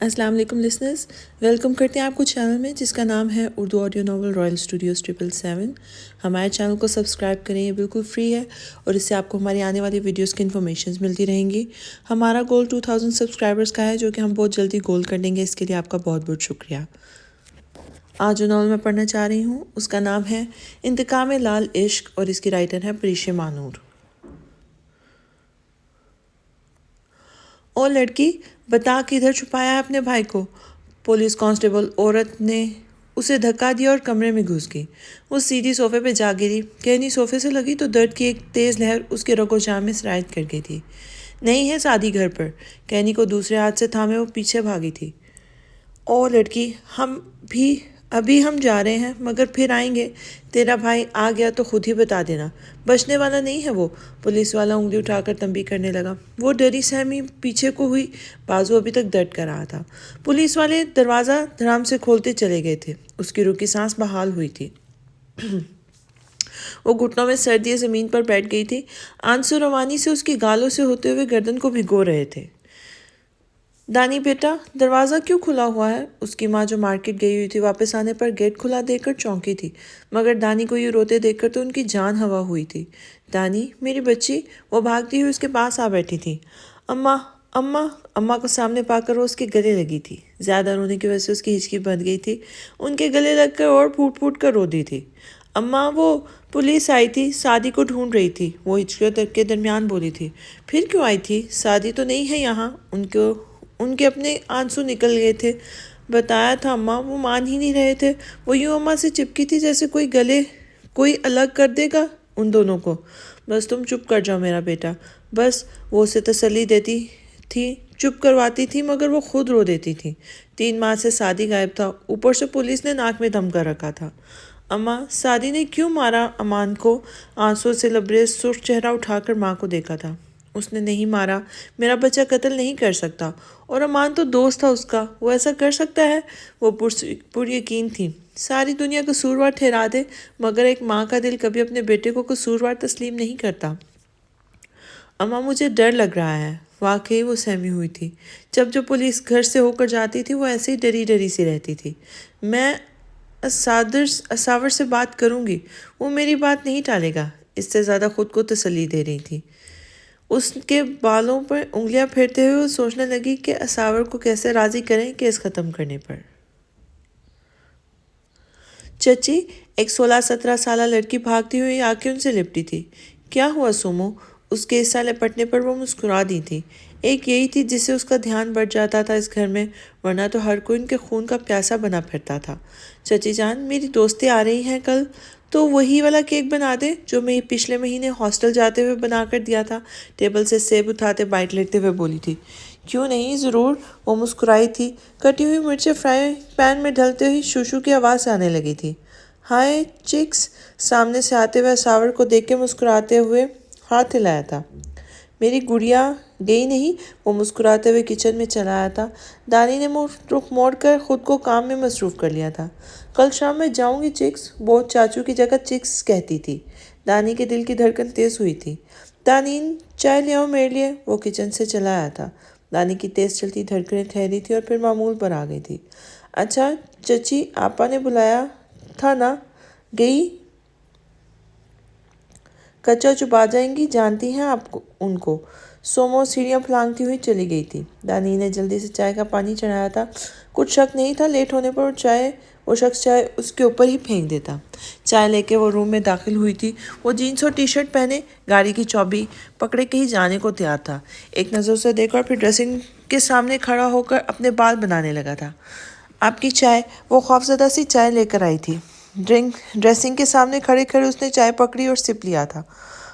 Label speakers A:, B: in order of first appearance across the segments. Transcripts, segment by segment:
A: السلام علیکم listeners, welcome کرتے ہیں آپ کو چینل میں جس کا نام ہے Urdu audio novel Royal studios 777۔ ہمارے چینل کو سبسکرائب کریں، یہ بالکل فری ہے اور اس سے آپ کو ہماری آنے والی ویڈیوز کی انفارمیشنز ملتی رہیں گی۔ ہمارا گول 2000 سبسکرائبرز کا ہے جو کہ ہم بہت جلدی گول کر دیں گے، اس کے لیے آپ کا بہت بہت شکریہ۔ آج جو ناول میں پڑھنا چاہ رہی ہوں اس کا نام ہے انتقام لال عشق اور اس کی رائٹر ہے پریشے مانور۔ او لڑکی، بتا کدھر چھپایا ہے اپنے بھائی کو؟ پولیس کانسٹیبل عورت نے اسے دھکا دیا اور کمرے میں گھس گئی۔ وہ سیدھی صوفے پہ جا گری۔ کہنی صوفے سے لگی تو درد کی ایک تیز لہر اس کے رگ و جان میں سرایت کر گئی تھی۔ نہیں ہے سادی گھر پر۔ کہنی کو دوسرے ہاتھ سے تھامے وہ پیچھے بھاگی تھی۔ او لڑکی، ابھی ہم جا رہے ہیں مگر پھر آئیں گے۔ تیرا بھائی آ گیا تو خود ہی بتا دینا، بچنے والا نہیں ہے وہ۔ پولیس والا انگلی اٹھا کر تنبیہ کرنے لگا۔ وہ ڈری سہمی پیچھے کو ہوئی، بازو ابھی تک درد کر رہا تھا۔ پولیس والے دروازہ دھڑام سے کھولتے چلے گئے تھے۔ اس کی رکی سانس بحال ہوئی تھی۔ وہ گھٹنوں میں سر دیے زمین پر بیٹھ گئی تھی۔ آنسو روانی سے اس کی گالوں سے ہوتے ہوئے گردن کو بھگو رہے تھے۔ دانی بیٹا، دروازہ کیوں کھلا ہوا ہے؟ اس کی ماں جو مارکیٹ گئی ہوئی تھی واپس آنے پر گیٹ کھلا دیکھ کر چونکی تھی، مگر دانی کو یہ روتے دیکھ کر تو ان کی جان ہوا ہوئی تھی۔ دانی، میری بچی، وہ بھاگتی ہوئی اس کے پاس آ بیٹھی تھی۔ اماں، اماں، اماں کو سامنے پا کر وہ اس کے گلے لگی تھی۔ زیادہ رونے کی وجہ سے اس کی ہچکی بندھ گئی تھی۔ ان کے گلے لگ کر اور پھوٹ پھوٹ کر رو دی تھی۔ اماں، وہ پولیس آئی تھی، سادی کو ڈھونڈ رہی تھی، وہ ہچکیوں کے درمیان بولی تھی۔ پھر کیوں آئی تھی؟ سادی تو نہیں ہے یہاں، ان کے اپنے آنسو نکل گئے تھے۔ بتایا تھا اماں، وہ مان ہی نہیں رہے تھے۔ وہ یوں اماں سے چپکی تھی جیسے کوئی الگ کر دے گا ان دونوں کو۔ بس تم چپ کر جاؤ میرا بیٹا، بس۔ وہ اسے تسلی دیتی تھی، چپ کرواتی تھی، مگر وہ خود رو دیتی تھی۔ 3 ماہ سے سادی غائب تھا، اوپر سے پولیس نے ناک میں دم کر رکھا تھا۔ اماں، سادی نے کیوں مارا امان کو؟ آنسو سے لبریز سرخ چہرہ اٹھا کر ماں کو دیکھا تھا۔ اس نے نہیں مارا، میرا بچہ قتل نہیں کر سکتا، اور امان تو دوست تھا اس کا، وہ ایسا کر سکتا ہے؟ وہ پر یقین تھی۔ ساری دنیا قصوروار ٹھہرا دے مگر ایک ماں کا دل کبھی اپنے بیٹے کو قصوروار تسلیم نہیں کرتا۔ اماں، مجھے ڈر لگ رہا ہے۔ واقعی وہ سہمی ہوئی تھی۔ جب پولیس گھر سے ہو کر جاتی تھی وہ ایسے ہی ڈری ڈری سی رہتی تھی۔ میں اساور سے بات کروں گی، وہ میری بات نہیں ٹالے گا، اس سے زیادہ خود کو تسلی دے رہی تھی۔ اس کے بالوں پر انگلیاں پھیرتے ہوئے وہ سوچنے لگی کہ اساور کو کیسے راضی کریں کیس ختم کرنے پر۔ چچی، ایک 16-17 سالہ لڑکی بھاگتی ہوئی آ کے ان سے لپٹی تھی۔ کیا ہوا سومو؟ اس کے حصہ لپٹنے پر وہ مسکرا دی تھی۔ ایک یہی تھی جس سے اس کا دھیان بڑھ جاتا تھا اس گھر میں، ورنہ تو ہر کوئی ان کے خون کا پیاسا بنا پھرتا تھا۔ چچی جان، میری دوستیں آ رہی ہیں کل، تو وہی والا کیک بنا دے جو میں پچھلے مہینے ہاسٹل جاتے ہوئے بنا کر دیا تھا۔ ٹیبل سے سیب اٹھاتے بائٹ لیتے ہوئے بولی تھی۔ کیوں نہیں، ضرور، وہ مسکرائی تھی۔ کٹی ہوئی مرچیں فرائی پین میں ڈھلتے ہوئی شوشو کی آواز آنے لگی تھی۔ ہائے چکس، سامنے سے آتے ہوئے اساور کو دیکھ کے مسکراتے ہوئے ہاتھ ہلایا تھا۔ میری گڑیا گئی نہیں، وہ مسکراتے ہوئے کچن میں چلا آیا تھا۔ دانی نے رخ موڑ کر خود کو کام میں مصروف کر لیا تھا۔ کل شام میں جاؤں گی چکس، وہ چاچو کی جگہ چکس کہتی تھی۔ دانی کے دل کی دھڑکن تیز ہوئی تھی۔ دانین، چائے لے آؤ میرے لیے، وہ کچن سے چلا آیا تھا۔ دانی کی تیز چلتی دھڑکنیں ٹھہری تھی اور پھر معمول پر آ گئی تھی۔ اچھا چچی، آپا نے بلایا تھا نا؟ گئی؟ کچا چبا جائیں گی، جانتی ہیں آپ ان کو۔ سومو سیڑھیاں پھلانگتی ہوئی چلی گئی تھی۔ دانی نے جلدی سے چائے کا پانی چڑھایا تھا۔ کچھ شک نہیں تھا لیٹ ہونے پر وہ شخص چائے اس کے اوپر ہی پھینک دیتا۔ چائے لے کے وہ روم میں داخل ہوئی تھی۔ وہ جینس اور ٹی شرٹ پہنے گاڑی کی چابی پکڑے کہیں جانے کو تیار تھا۔ ایک نظر اسے دیکھا اور پھر ڈریسنگ کے سامنے کھڑا ہو کر اپنے بال بنانے لگا تھا۔ آپ کی چائے، وہ خوفزدہ سی چائے لے کر آئی تھی۔ ڈریسنگ کے سامنے کھڑے کھڑے اس نے چائے پکڑی اور سپ لیا تھا۔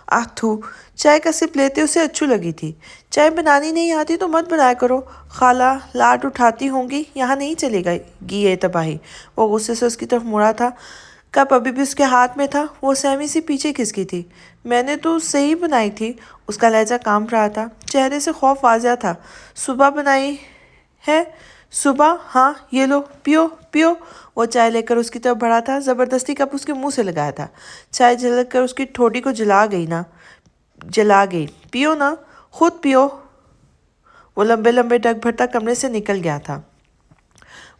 A: آہ تھو، چائے کا سپ لیتے اسے اچھو لگی تھی۔ چائے بنانی نہیں آتی تو مت بنایا کرو، خالہ لاٹ اٹھاتی ہوں گی، یہاں نہیں چلے گی یہ تباہی۔ وہ غصے سے اس کی طرف مڑا تھا۔ کپ ابھی بھی اس کے ہاتھ میں تھا۔ وہ سہمی سی پیچھے کھسکی تھی۔ میں نے تو صحیح بنائی تھی، اس کا لہجہ کانپ رہا تھا، چہرے سے خوف واضح تھا۔ صبح بنائی ہے؟ صبح؟ ہاں، یہ لو، پیو پیو۔ وہ چائے لے کر اس کی طرف بڑھا تھا، زبردستی کپ اس کے منہ سے لگایا تھا۔ چائے جھلک کر اس کی ٹھوڑی کو جلا گئی۔ پیو نا، خود پیو۔ وہ لمبے لمبے ڈگ بھرتا کمرے سے نکل گیا تھا۔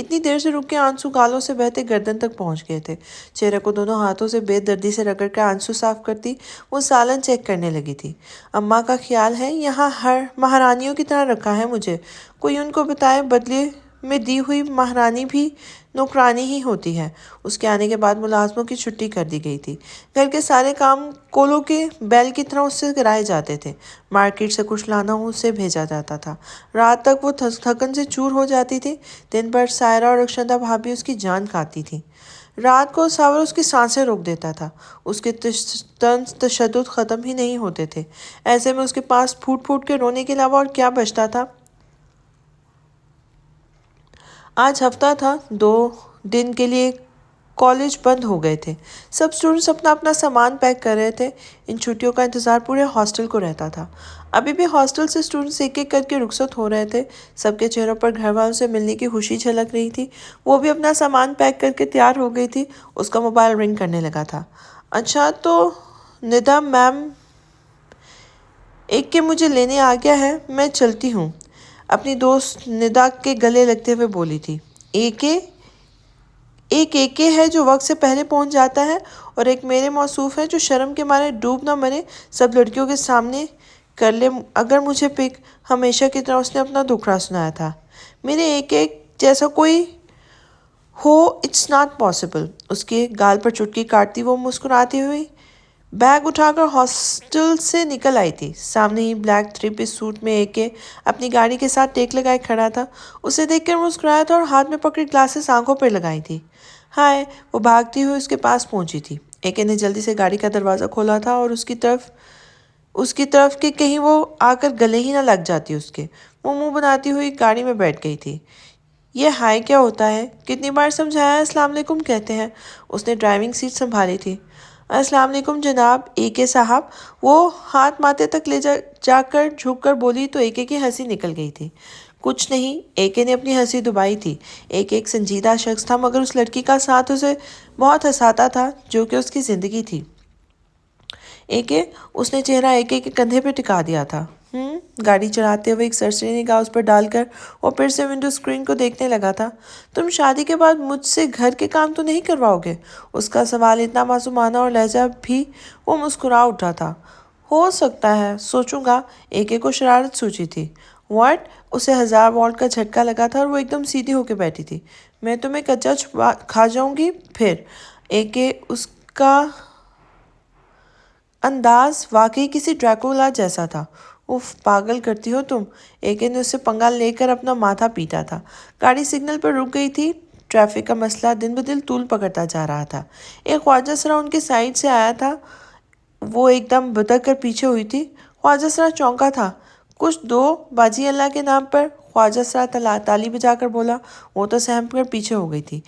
A: اتنی دیر سے رک کے آنسو گالوں سے بہتے گردن تک پہنچ گئے تھے۔ چہرے کو دونوں ہاتھوں سے بے دردی سے رگڑ کر آنسو صاف کرتی وہ سالن چیک کرنے لگی تھی۔ اماں کا خیال ہے یہاں ہر مہارانیوں کی طرح رکھا ہے مجھے، کوئی ان کو بتائے بدلے میں دی ہوئی مہرانی بھی نوکرانی ہی ہوتی ہے۔ اس کے آنے کے بعد ملازموں کی چھٹی کر دی گئی تھی۔ گھر کے سارے کام کولوں کے بیل کی طرح اس سے کرائے جاتے تھے۔ مارکیٹ سے کچھ لانا ہو اسے بھیجا جاتا تھا۔ رات تک وہ تھکن سے چور ہو جاتی تھی۔ دن بھر سائرہ اور رخشندہ بھابھی اس کی جان کھاتی تھیں۔ رات کو ساور اس کی سانسیں روک دیتا تھا۔ اس کے طنز تشدد ختم ہی نہیں ہوتے تھے۔ ایسے میں اس کے پاس پھوٹ پھوٹ کے رونے کے علاوہ اور کیا بچتا تھا؟ آج ہفتہ تھا، 2 دن کے لیے کالج بند ہو گئے تھے۔ سب سٹوڈنٹس اپنا اپنا سامان پیک کر رہے تھے۔ ان چھٹیوں کا انتظار پورے ہاسٹل کو رہتا تھا۔ ابھی بھی ہاسٹل سے سٹوڈنٹس ایک ایک کر کے رخصت ہو رہے تھے۔ سب کے چہروں پر گھر والوں سے ملنے کی خوشی جھلک رہی تھی۔ وہ بھی اپنا سامان پیک کر کے تیار ہو گئی تھی۔ اس کا موبائل رنگ کرنے لگا تھا۔ اچھا تو ندا میم ایک کے مجھے لینے آ گیا ہے، میں چلتی ہوں، اپنی دوست ندا کے گلے لگتے ہوئے بولی تھی۔ ایک ہے جو وقت سے پہلے پہنچ جاتا ہے، اور ایک میرے موصوف ہے جو شرم کے مارے ڈوب نہ مرے، سب لڑکیوں کے سامنے کر لے اگر مجھے پک۔ ہمیشہ کی طرح اس نے اپنا دکھڑا سنایا تھا۔ میرے ایک جیسا کوئی ہو اٹس ناٹ پاسبل۔ اس کے گال پر چٹکی کاٹتی وہ مسکراتی ہوئی بیگ اٹھا کر ہاسٹل سے نکل آئی تھی۔ سامنے ہی بلیک 3 پیس سوٹ میں اپنی گاڑی کے ساتھ ٹیک لگائے کھڑا تھا۔ اسے دیکھ کر مسکرایا تھا اور ہاتھ میں پکڑی گلاسز آنکھوں پر لگائی تھی۔ ہائے، وہ بھاگتی ہوئی اس کے پاس پہنچی تھی۔ نے جلدی سے گاڑی کا دروازہ کھولا تھا اور اس کی طرف کہ کہیں وہ آ کر گلے ہی نہ لگ جاتی اس کے۔ وہ منہ بناتی ہوئی گاڑی میں بیٹھ گئی تھی۔ یہ ہائے کیا ہوتا ہے؟ کتنی بار سمجھایا ہے السلام علیکم کہتے ہیں۔ اس نے ڈرائیونگ سیٹ سنبھالی تھی۔ السلام علیکم جناب صاحب، وہ ہاتھ ماتھے تک لے جا کر جھک کر بولی تو کی ہنسی نکل گئی تھی۔ کچھ نہیں، نے اپنی ہنسی دبائی تھی۔ ایک سنجیدہ شخص تھا، مگر اس لڑکی کا ساتھ اسے بہت ہنساتا تھا جو کہ اس کی زندگی تھی۔ اس نے چہرہ کے کندھے پہ ٹکا دیا تھا۔ گاڑی چڑھاتے ہوئے ایک سرسری نگاہ اس پر ڈال کر وہ پھر سے ونڈو اسکرین کو دیکھنے لگا تھا۔ تم شادی کے بعد مجھ سے گھر کے کام تو نہیں کرواؤ گے؟ اس کا سوال اتنا معصومانہ اور لہجہ بھی وہ مسکرا اٹھا تھا۔ ہو سکتا ہے، سوچوں گا۔ کو شرارت سوچی تھی۔ واٹ؟ اسے 1000 واٹ کا جھٹکا لگا تھا اور وہ ایک دم سیدھی ہو کے بیٹھی تھی۔ میں تمہیں کچا کھا جاؤں گی پھر۔ اس کا انداز واقعی کسی ڈریکولا جیسا تھا۔ اف، پاگل کرتی ہو تم۔ نے اس سے پنگا لے کر اپنا ماتھا پیٹا تھا۔ گاڑی سگنل پر رک گئی تھی۔ ٹریفک کا مسئلہ دن بدن طول پکڑتا جا رہا تھا۔ ایک خواجہ سرا ان کے سائڈ سے آیا تھا۔ وہ ایک دم بدک کر پیچھے ہوئی تھی۔ خواجہ سرا چونکا تھا۔ کچھ دو باجی اللہ کے نام پر، خواجہ سرا تالی بجا کر بولا۔ وہ تو سہم کر پیچھے ہو گئی تھی۔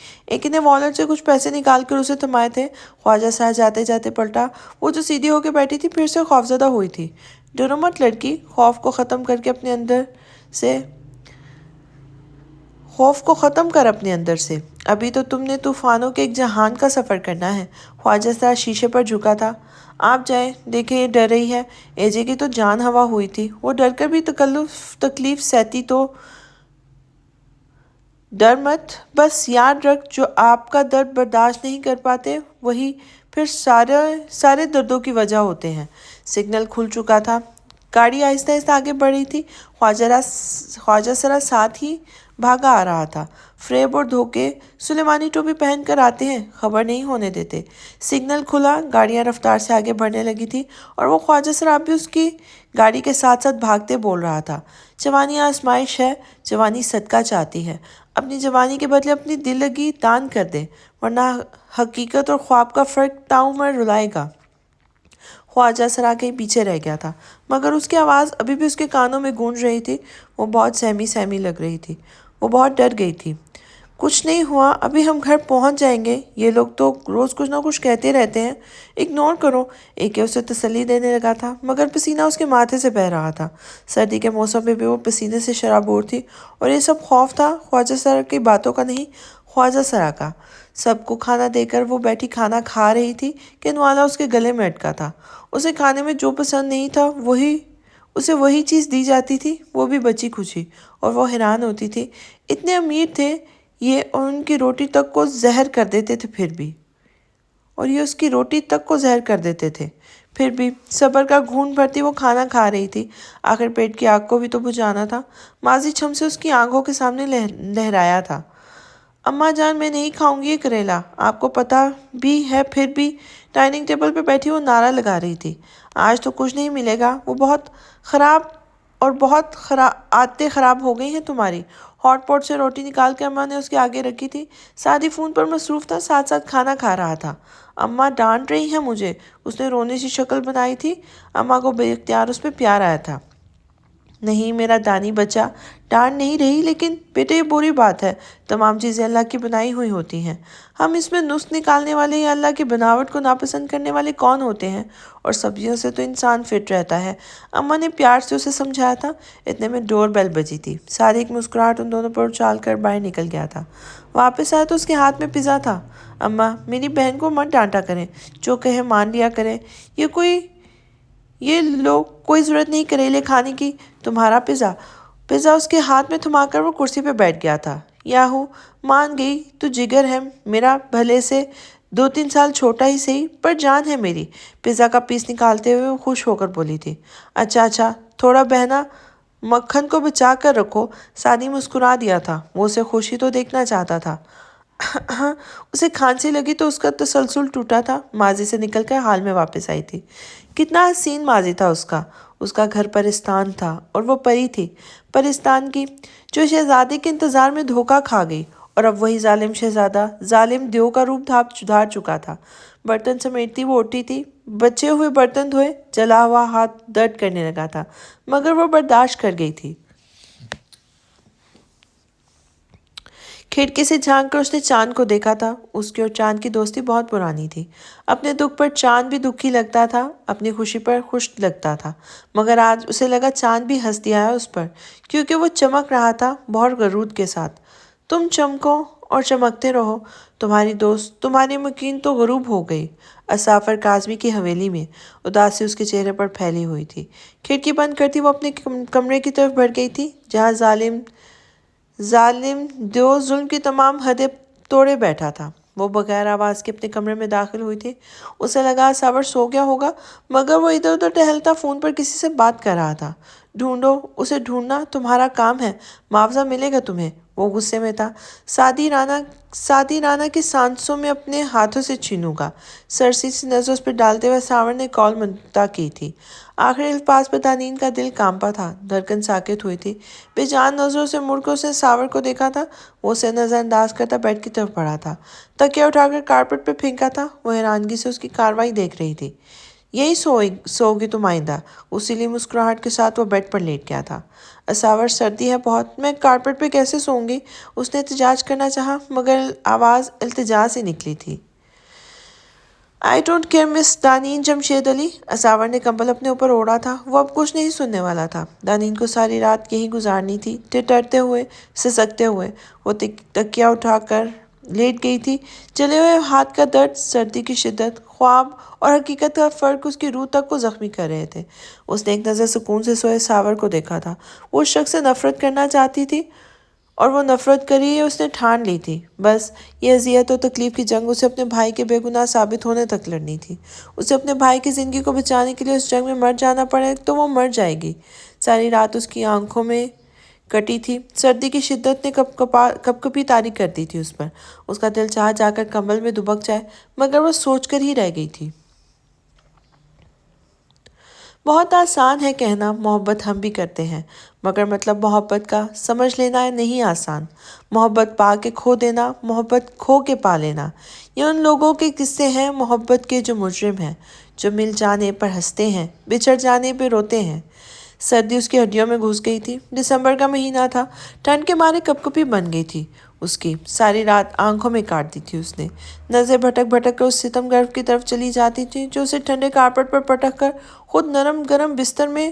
A: نے والٹ سے کچھ پیسے نکال کر اسے تھمائے تھے۔ خواجہ سرا جاتے جاتے پلٹا۔ وہ جو سیدھی ہو کے بیٹھی تھی پھر سے خوفزدہ ہوئی تھی۔ ڈرو مت لڑکی، خوف کو ختم کر اپنے اندر سے۔ ابھی تو تم نے طوفانوں کے ایک جہان کا سفر کرنا ہے۔ خواجہ سرا شیشے پر جھکا تھا۔ آپ جائیں، دیکھیں یہ ڈر رہی ہے۔ کی تو جان ہوا ہوئی تھی۔ وہ ڈر کر بھی تکلیف سہتی تو ڈر مت، بس یاد رکھ جو آپ کا درد برداشت نہیں کر پاتے وہی پھر سارے دردوں کی وجہ ہوتے ہیں۔ سگنل کھل چکا تھا۔ گاڑی آہستہ آہستہ آگے بڑھ رہی تھی۔ خواجہ سرا ساتھ ہی بھاگا آ رہا تھا۔ فریب اور دھوکے سلیمانی ٹوپی پہن کر آتے ہیں، خبر نہیں ہونے دیتے۔ سگنل کھلا، گاڑیاں رفتار سے آگے بڑھنے لگی تھی اور وہ خواجہ سرا بھی اس کی گاڑی کے ساتھ ساتھ بھاگتے بول رہا تھا۔ جوانی آزمائش ہے، جوانی صدقہ چاہتی ہے۔ اپنی جوانی کے بدلے اپنی دل لگی دان کر دے، ورنہ حقیقت اور خواب کا فرق تاعمر رلائے گا۔ خواجہ سرا کہیں پیچھے رہ گیا تھا، مگر اس کی آواز ابھی بھی اس کے کانوں میں گونج رہی تھی۔ وہ بہت سہمی لگ رہی تھی۔ وہ بہت ڈر گئی تھی۔ کچھ نہیں ہوا، ابھی ہم گھر پہنچ جائیں گے۔ یہ لوگ تو روز کچھ نہ کچھ کہتے رہتے ہیں، اگنور کرو۔ اسے تسلی دینے لگا تھا، مگر پسینہ اس کے ماتھے سے بہہ رہا تھا۔ سردی کے موسم میں بھی وہ پسینے سے شرابور تھی، اور یہ سب خوف تھا خواجہ سرا کی باتوں کا نہیں، خواجہ سرا کا۔ سب کو کھانا دے کر وہ بیٹھی کھانا کھا رہی تھی کہ نوالا اس کے گلے میں اٹکا تھا۔ اسے کھانے میں جو پسند نہیں تھا اسے وہی چیز دی جاتی تھی، وہ بھی بچی کھچی، اور وہ حیران ہوتی تھی۔ اتنے امیر تھے یہ اور ان کی روٹی تک کو زہر کر دیتے تھے پھر بھی صبر کا گھونٹ بھرتی وہ کھانا کھا رہی تھی۔ آخر پیٹ کی آگ کو بھی تو بجھانا تھا۔ ماضی چھم سے اس کی آنکھوں کے سامنے لہرایا تھا۔ اماں جان، میں نہیں کھاؤں گی یہ کریلا، آپ کو پتہ بھی ہے۔ پھر بھی ڈائننگ ٹیبل پہ بیٹھی وہ نعرہ لگا رہی تھی، آج تو کچھ نہیں ملے گا، وہ بہت عادتیں خراب ہو گئی ہیں تمہاری۔ ہاٹ پاٹ سے روٹی نکال کے اماں نے اس کے آگے رکھی تھی۔ سعدی فون پر مصروف تھا، ساتھ ساتھ کھانا کھا رہا تھا۔ اماں ڈانٹ رہی ہیں مجھے، اس نے رونے سی شکل بنائی تھی۔ اماں کو بے اختیار اس پہ پیار آیا تھا۔ نہیں میرا دانی بچہ، ڈانٹ نہیں رہی، لیکن بیٹے یہ بری بات ہے، تمام چیزیں اللہ کی بنائی ہوئی ہوتی ہیں، ہم اس میں نقص نکالنے والے یا اللہ کی بناوٹ کو ناپسند کرنے والے کون ہوتے ہیں؟ اور سبزیوں سے تو انسان فٹ رہتا ہے، اماں نے پیار سے اسے سمجھایا تھا۔ اتنے میں ڈور بیل بجی تھی۔ ساری کی مسکراہٹ ان دونوں پر اچھال کر باہر نکل گیا تھا۔ واپس آیا تو اس کے ہاتھ میں پیزا تھا۔ اماں، میری بہن کو مت ڈانٹا کریں، جو کہے مان لیا کریں، یہ لوگ کوئی ضرورت نہیں کریلے کھانے کی۔ تمہارا پیزا اس کے ہاتھ میں تھما کر وہ کرسی پہ بیٹھ گیا تھا۔ یاہو، مان گئی تو جگر ہے میرا، بھلے سے 2-3 سال چھوٹا ہی صحیح، پر جان ہے میری۔ پیزا کا پیس نکالتے ہوئے وہ خوش ہو کر بولی تھی۔ اچھا، تھوڑا بہنا مکھن کو بچا کر رکھو۔ سعدی مسکرا دیا تھا، وہ اسے خوشی تو دیکھنا چاہتا تھا۔ اسے کھانسی لگی تو اس کا تسلسل ٹوٹا تھا، ماضی سے نکل کر حال میں واپس آئی تھی۔ کتنا حسین ماضی تھا اس کا گھر پرستان تھا، اور وہ پری تھی پرستان کی، جو شہزادے کے انتظار میں دھوکہ کھا گئی، اور اب وہی ظالم شہزادہ ظالم دیو کا روپ دھار چکا تھا۔ برتن سمیٹتی وہ اٹھی تھی، بچے ہوئے برتن دھوئے، جلا ہوا ہاتھ درد کرنے لگا تھا، مگر وہ برداشت کر گئی تھی۔ کھڑکی سے جھانک کر اس نے چاند کو دیکھا تھا۔ اس کی اور چاند کی دوستی بہت پرانی تھی۔ اپنے دکھ پر چاند بھی دکھی لگتا تھا، اپنی خوشی پر خوش لگتا تھا، مگر آج اسے لگا چاند بھی ہنس دیا ہے اس پر، کیونکہ وہ چمک رہا تھا بہت غرور کے ساتھ۔ تم چمکو اور چمکتے رہو، تمہاری مکین تو غروب ہو گئی۔ اسافر کاظمی کی حویلی میں اداسی اس کے چہرے پر پھیلی ہوئی تھی۔ کھڑکی بند کرتی وہ اپنے کمرے کی طرف بڑھ گئی تھی، جہاں ظالم دیو ظلم کی تمام حدیں توڑے بیٹھا تھا۔ وہ بغیر آواز کے اپنے کمرے میں داخل ہوئی تھی۔ اسے لگا اسافر سو گیا ہوگا، مگر وہ ادھر ادھر ٹہلتا فون پر کسی سے بات کر رہا تھا۔ ڈھونڈو، اسے ڈھونڈنا تمہارا کام ہے، معاوضہ ملے گا تمہیں۔ وہ غصے میں تھا۔ سعدی رانا کی سانسوں میں اپنے ہاتھوں سے چھینوں گا۔ سرسی سی نظر اس پہ ڈالتے ہوئے اسافر نے کال منقطع کی تھی۔ آخری الفاظ پہ دانین کا دل کانپا تھا، دھڑکن ساکت ہوئی تھی۔ بے جان نظروں سے مڑ کر اس نے اسافر کو دیکھا تھا۔ وہ اسے نظر انداز کرتا بیڈ کی طرف بڑھا تھا، تکیہ اٹھا کر کارپٹ پہ پھینکا تھا۔ وہ حیرانگی سے اس کی کارروائی دیکھ رہی تھی۔ یہی سوگی تم آئندہ؟ اسی لیے مسکراہٹ کے ساتھ وہ بیڈ پر لیٹ گیا تھا۔ اسافر، سردی ہے بہت، میں کارپٹ پہ کیسے سوؤں گی؟ اس نے احتجاج کرنا چاہا، مگر آواز التجا سے نکلی تھی۔ آئی ڈونٹ کیئر مس دانین جمشید علی۔ اسافر نے کمبل اپنے اوپر اوڑھا تھا، وہ اب کچھ نہیں سننے والا تھا۔ دانین کو ساری رات یہیں گزارنی تھی، ٹٹرتے ہوئے، سسکتے ہوئے۔ وہ تکیہ اٹھا کر لیٹ گئی تھی۔ جلے ہوئے ہاتھ کا درد، سردی کی شدت، خواب اور حقیقت کا فرق اس کی روح تک کو زخمی کر رہے تھے۔ اس نے ایک نظر سکون سے سوئے اسافر کو دیکھا تھا۔ وہ اس شخص سے نفرت کرنا چاہتی تھی، اور وہ نفرت کری ہے اس نے ٹھان لی تھی۔ بس یہ اذیت و تکلیف کی جنگ اسے اپنے بھائی کے بے گناہ ثابت ہونے تک لڑنی تھی۔ اسے اپنے بھائی کی زندگی کو بچانے کے لیے اس جنگ میں مر جانا پڑے تو وہ مر جائے گی۔ ساری رات اس کی آنکھوں میں کٹی تھی۔ سردی کی شدت نے کپکپی طاری کر دی تھی اس پر۔ اس کا دل چاہ جا کر کمبل میں دبک جائے، مگر وہ سوچ کر ہی رہ گئی تھی۔ بہت آسان ہے کہنا محبت ہم بھی کرتے ہیں، مگر مطلب محبت کا سمجھ لینا نہیں آسان۔ محبت پا کے کھو دینا، محبت کھو کے پا لینا، یہ ان لوگوں کے قصے ہیں محبت کے جو مجرم ہیں، جو مل جانے پر ہنستے ہیں، بچھڑ جانے پہ روتے ہیں۔ سردی اس کی ہڈیوں میں گھس گئی تھی۔ دسمبر کا مہینہ تھا، ٹھنڈ کے مارے کپکپی بن گئی تھی اس کی۔ ساری رات آنکھوں میں کاٹ دی تھی اس نے۔ نظریں بھٹک بھٹک کر اس ستمگر کی طرف چلی جاتی تھی جو اسے ٹھنڈے کارپٹ پر پٹک کر خود نرم گرم بستر میں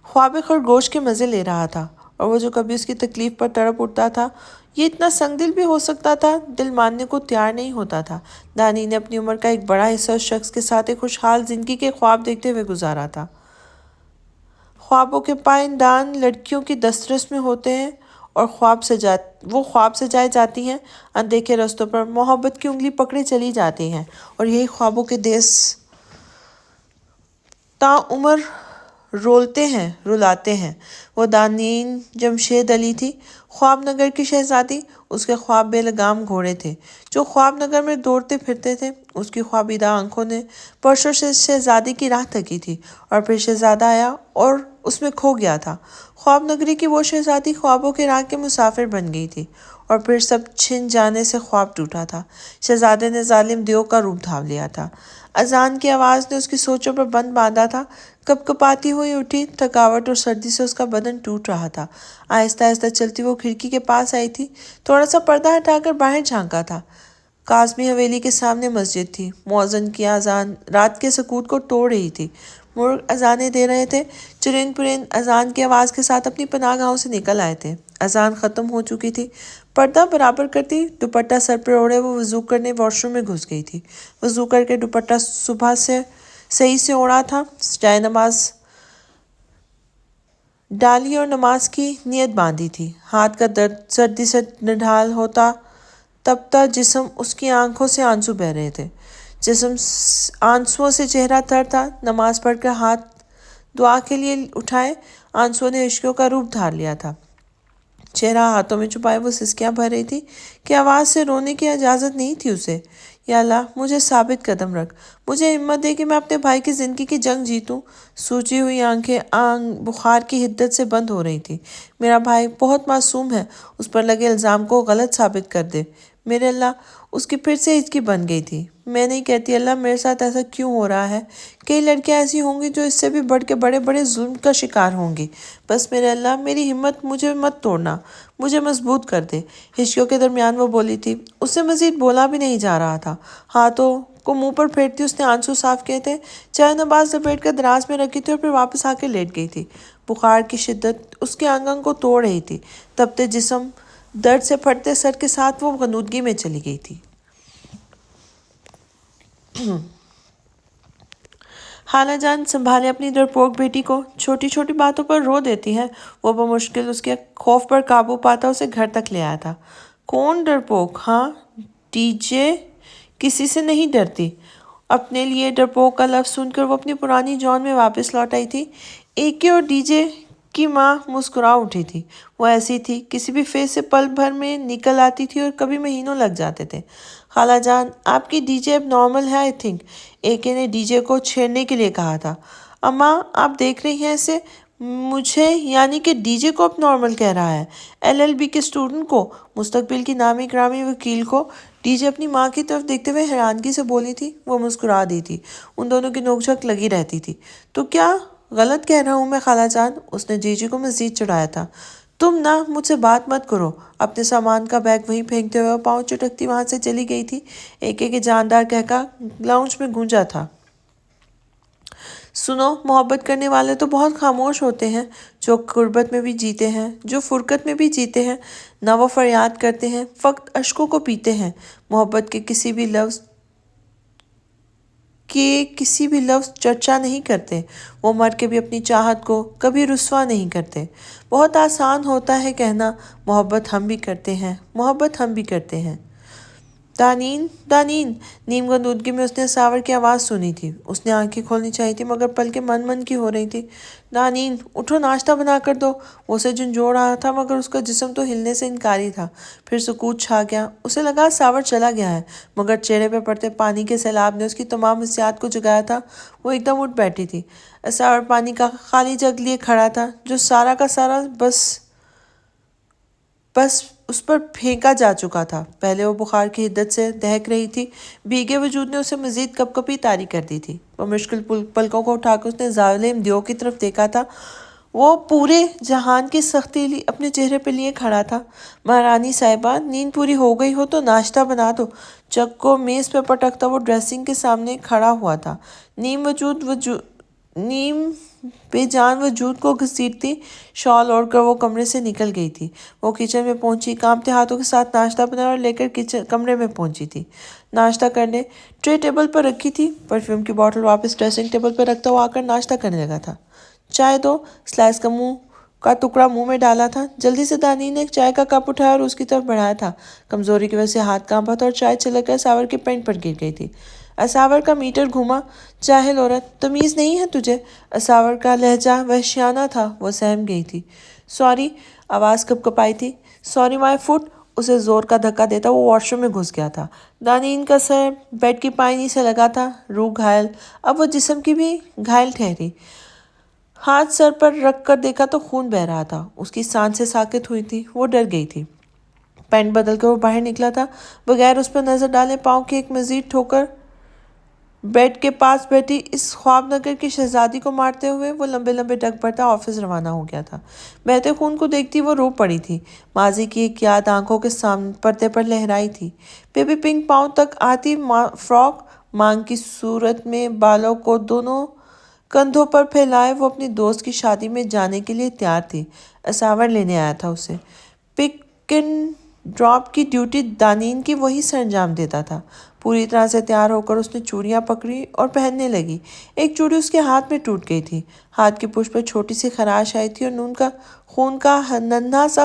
A: خواب خرگوش کے مزے لے رہا تھا، اور وہ جو کبھی اس کی تکلیف پر تڑپ اٹھتا تھا، یہ اتنا سنگ دل بھی ہو سکتا تھا، دل ماننے کو تیار نہیں ہوتا تھا۔ دانی نے اپنی عمر کا ایک بڑا حصہ اس شخص کے ساتھ ایک خوشحال زندگی کے خواب دیکھتے ہوئے گزارا تھا۔ خوابوں کے پائیدان لڑکیوں کی دسترس میں ہوتے ہیں، اور وہ خواب سجائے جاتی ہیں، اندیکھے رستوں پر محبت کی انگلی پکڑے چلی جاتی ہیں، اور یہی خوابوں کے دیس تا عمر رلاتے ہیں۔ وہ دانین جمشید علی تھی، خواب نگر کی شہزادی۔ اس کے خواب بے لگام گھوڑے تھے جو خواب نگر میں دوڑتے پھرتے تھے۔ اس کی خوابیدہ آنکھوں نے برسوں سے شہزادی کی راہ تکی تھی، اور پھر شہزادہ آیا اور اس میں کھو گیا تھا۔ خواب نگری کی وہ شہزادی خوابوں کے راہ کے مسافر بن گئی تھی، اور پھر سب چھن جانے سے خواب ٹوٹا تھا۔ شہزادے نے ظالم دیو کا روپ دھار لیا تھا۔ اذان کی آواز نے اس کی سوچوں پر بند باندھا تھا۔ کپ کپاتی ہوئی اٹھی، تھکاوٹ اور سردی سے اس کا بدن ٹوٹ رہا تھا۔ آہستہ آہستہ چلتی وہ کھڑکی کے پاس آئی تھی، تھوڑا سا پردہ ہٹا کر باہر جھانکا تھا۔ کاظمی حویلی کے سامنے مسجد تھی۔ مؤذن کی اذان رات کے سکوت کو توڑ رہی تھی۔ مرغ اذانیں دے رہے تھے، چرند پرند اذان کی آواز کے ساتھ اپنی پناہ گاہوں سے نکل آئے تھے۔ اذان ختم ہو چکی تھی۔ پردہ برابر کرتی، دوپٹہ سر پر اوڑھے وہ وضو کرنے واش روم میں گھس گئی تھی۔ وضو کر کے دوپٹہ صبح سے صحیح سے اوڑھا تھا، جائے نماز ڈالی اور نماز کی نیت باندھی تھی۔ ہاتھ کا درد سردی سے نڈھال ہوتا تپتا جسم، اس کی آنکھوں سے آنسو بہہ رہے تھے۔ جسم آنسوؤں سے چہرہ تر تھا۔ نماز پڑھ کر ہاتھ دعا کے لیے اٹھائے، آنسوؤں نے اشکوں کا روپ دھار لیا تھا۔ چہرہ ہاتھوں میں چھپائے وہ سسکیاں بھر رہی تھی کہ آواز سے رونے کی اجازت نہیں تھی اسے۔ یا اللہ، مجھے ثابت قدم رکھ، مجھے ہمت دے کہ میں اپنے بھائی کی زندگی کی جنگ جیتوں۔ سوجی ہوئی آنکھیں بخار کی حدت سے بند ہو رہی تھیں۔ میرا بھائی بہت معصوم ہے، اس پر لگے الزام کو غلط ثابت کر دے میرے اللہ۔ اس کی پھر سے ہچکی بن گئی تھی۔ میں نہیں کہتی اللہ میرے ساتھ ایسا کیوں ہو رہا ہے، کئی لڑکیاں ایسی ہوں گی جو اس سے بھی بڑھ کے بڑے بڑے ظلم کا شکار ہوں گی۔ بس میرے اللہ، میری ہمت مجھے مت توڑنا، مجھے مضبوط کر دے۔ ہچکیوں کے درمیان وہ بولی تھی۔ اس سے مزید بولا بھی نہیں جا رہا تھا۔ ہاتھوں کو منہ پر پھیرتی اس نے آنسو صاف کیے تھے، چائے نماز لپیٹ کر دراز میں رکھی تھی، اور پھر واپس آ کے لیٹ گئی تھی۔ بخار کی شدت اس کے انگ کو توڑ رہی تھی۔ تپتے جسم، درد سے پھٹتے سر کے ساتھ وہ غنودگی میں چلی گئی تھی۔ خالہ جان سنبھالے اپنی ڈرپوک بیٹی کو، چھوٹی چھوٹی باتوں پر رو دیتی ہے۔ وہ بمشکل اس کے خوف پر قابو پاتا اسے گھر تک لے آیا تھا۔ کون ڈرپوک؟ ہاں، ڈی جے کسی سے نہیں ڈرتی۔ اپنے لیے ڈرپوک کا لفظ سن کر وہ اپنی پرانی جون میں واپس لوٹ آئی تھی۔ اے کے اور ڈی جے کی ماں مسکرا اٹھی تھی۔ وہ ایسی تھی، کسی بھی فیس سے پل بھر میں نکل آتی تھی اور کبھی مہینوں لگ جاتے تھے۔ خالہ جان، آپ کی ڈی جے اب نارمل ہے آئی تھنک، اے کے نے ڈی جے کو چھیڑنے کے لیے کہا تھا۔ اماں، آپ دیکھ رہی ہیں اسے؟ مجھے یعنی کہ ڈی جے کو اب نارمل کہہ رہا ہے، ایل ایل بی کے اسٹوڈنٹ کو، مستقبل کی نامی گرامی وکیل کو۔ ڈی جے اپنی ماں کی طرف دیکھتے ہوئے حیرانگی سے بولی تھی۔ وہ مسکرا دی تھی۔ ان دونوں کی نوک جھوک لگی رہتی تھی۔ تو کیا غلط کہہ رہا ہوں میں خالہ جان؟ اس نے جی کو مزید چڑھایا تھا۔ تم نہ مجھ سے بات مت کرو۔ اپنے سامان کا بیگ وہیں پھینکتے ہوئے پاؤں چٹکتی وہاں سے چلی گئی تھی۔ ایک کے جاندار کہکا لاؤنج میں گونجا تھا۔ سنو، محبت کرنے والے تو بہت خاموش ہوتے ہیں، جو غربت میں بھی جیتے ہیں، جو فرقت میں بھی جیتے ہیں، نہ وہ فریاد کرتے ہیں، فقط اشکوں کو پیتے ہیں۔ محبت کے کسی بھی لفظ چرچا نہیں کرتے، وہ مر کے بھی اپنی چاہت کو کبھی رسوا نہیں کرتے۔ بہت آسان ہوتا ہے کہنا محبت ہم بھی کرتے ہیں، محبت ہم بھی کرتے ہیں۔ دانین، دانین، نیم غنودگی میں اس نے ساور کی آواز سنی تھی۔ اس نے آنکھیں کھولنی چاہی تھی مگر پلکیں من کی ہو رہی تھی۔ دانین، اٹھو، ناشتہ بنا کر دو۔ وہ اسے جھنجھوڑ رہا تھا مگر اس کا جسم تو ہلنے سے انکاری تھا۔ پھر سکوت چھا گیا۔ اسے لگا ساور چلا گیا ہے، مگر چہرے پہ پڑتے پانی کے سیلاب نے اس کی تمام حسیات کو جگایا تھا۔ وہ ایک دم اٹھ بیٹھی تھی۔ ساور پانی کا خالی جگ لیے کھڑا تھا، جو سارا کا سارا بس اس پر پھینکا جا چکا تھا۔ پہلے وہ بخار کی حدت سے دہک رہی تھی، بھیگے وجود نے اسے مزید کپ کپی طاری کر دی تھی۔ وہ مشکل پلکوں کو اٹھا کر اس نے ظالم دیو کی طرف دیکھا تھا۔ وہ پورے جہان کی سختی اپنے چہرے پہ لیے کھڑا تھا۔ مہارانی صاحبہ، نیند پوری ہو گئی ہو تو ناشتہ بنا دو۔ جگ کو میز پہ پٹکتا وہ ڈریسنگ کے سامنے کھڑا ہوا تھا۔ نیم بے جان وجود کو گھسیٹتی شال اوڑھ کر وہ کمرے سے نکل گئی تھی۔ وہ کچن میں پہنچی، کانپتے ہاتھوں کے ساتھ ناشتہ بنایا اور لے کر کمرے میں پہنچی تھی۔ ناشتہ کرنے ٹرے ٹیبل پر رکھی تھی۔ پرفیوم کی بوتل واپس ڈریسنگ ٹیبل پر رکھتا وہ آ کر ناشتہ کرنے لگا تھا۔ چائے دو، سلائس کا منہ کا ٹکڑا منہ میں ڈالا تھا۔ جلدی سے دانین نے ایک چائے کا کپ اٹھایا اور اس کی طرف بڑھایا تھا۔ کمزوری کی وجہ سے ہاتھ کانپا تھا اور چائے چھلک کر اساور کے پینٹ پر گر گئی تھی۔ اساور کا میٹر گھوما۔ جاہل عورت، تمیز نہیں ہے تجھے؟ اساور کا لہجہ وحشیانہ تھا۔ وہ سہم گئی تھی۔ سوری، آواز کپکپائی تھی۔ سوری مائی فٹ۔ اسے زور کا دھکا دیتا وہ واش روم میں گھس گیا تھا۔ دانین کا سر بیڈ کی پائنی سے لگا تھا۔ روح گھائل، اب وہ جسم کی بھی گھائل ٹھہری۔ ہاتھ سر پر رکھ کر دیکھا تو خون بہہ رہا تھا۔ اس کی سانسیں ساکت ہوئی تھی۔ وہ ڈر گئی تھی۔ پینٹ بدل کر وہ باہر نکلا تھا۔ بغیر اس پر نظر ڈالے پاؤں کی ایک مزید ٹھوکر بیڈ کے پاس بیٹھی اس خواب نگر کی شہزادی کو مارتے ہوئے وہ لمبے لمبے ڈگ پڑتا آفس روانہ ہو گیا تھا۔ بہتے خون کو دیکھتی وہ رو پڑی تھی۔ ماضی کی ایک یاد آنکھوں کے سامنے پردے پر لہرائی تھی۔ بیبی پنک پاؤں تک آتی فراک، مانگ کی صورت میں بالوں کو دونوں کندھوں پر پھیلائے وہ اپنی دوست کی شادی میں جانے کے لیے تیار تھی۔ اساور لینے آیا تھا اسے۔ پک اینڈ ڈراپ کی ڈیوٹی دانین کی وہی سر انجام دیتا تھا۔ پوری طرح سے تیار ہو کر اس نے چوڑیاں پکڑی اور پہننے لگی۔ ایک چوڑی اس کے ہاتھ میں ٹوٹ گئی تھی۔ ہاتھ کی پشت پر چھوٹی سی خراش آئی تھی اور خون کا ننھا سا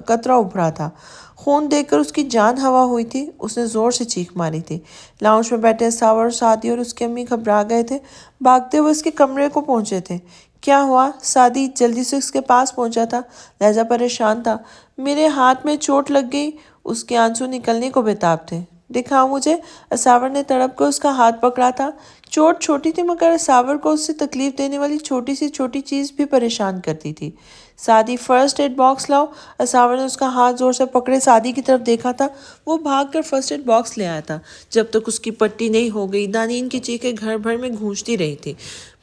A: قطرہ ابھرا تھا۔ خون دیکھ کر اس کی جان ہوا ہوئی تھی۔ اس نے زور سے چیخ ماری تھی۔ لاؤنج میں بیٹھے اساور اور سعدی اور اس کی امی گھبرا گئے تھے۔ بھاگتے ہوئے اس کے کمرے کو پہنچے تھے۔ کیا ہوا؟ سعدی جلدی سے اس کے پاس پہنچا تھا۔ لہجہ پریشان تھا۔ میرے ہاتھ میں چوٹ لگ گئی۔ اس کے آنسو نکلنے کو بےتاب تھے۔ دکھاؤ مجھے۔ اساور نے تڑپ کر اس کا ہاتھ پکڑا تھا۔ چوٹ چھوٹی تھی مگر اساور کو اس سے تکلیف دینے والی چھوٹی سی چھوٹی چیز بھی پریشان کرتی تھی۔ سعدی، فرسٹ ایڈ باکس لاؤ۔ اساور نے اس کا ہاتھ زور سے پکڑے سعدی کی طرف دیکھا تھا۔ وہ بھاگ کر فرسٹ ایڈ باکس لے آیا تھا۔ جب تک اس کی پٹی نہیں ہو گئی دانین کی چیخیں گھر بھر میں گونجتی رہی تھی۔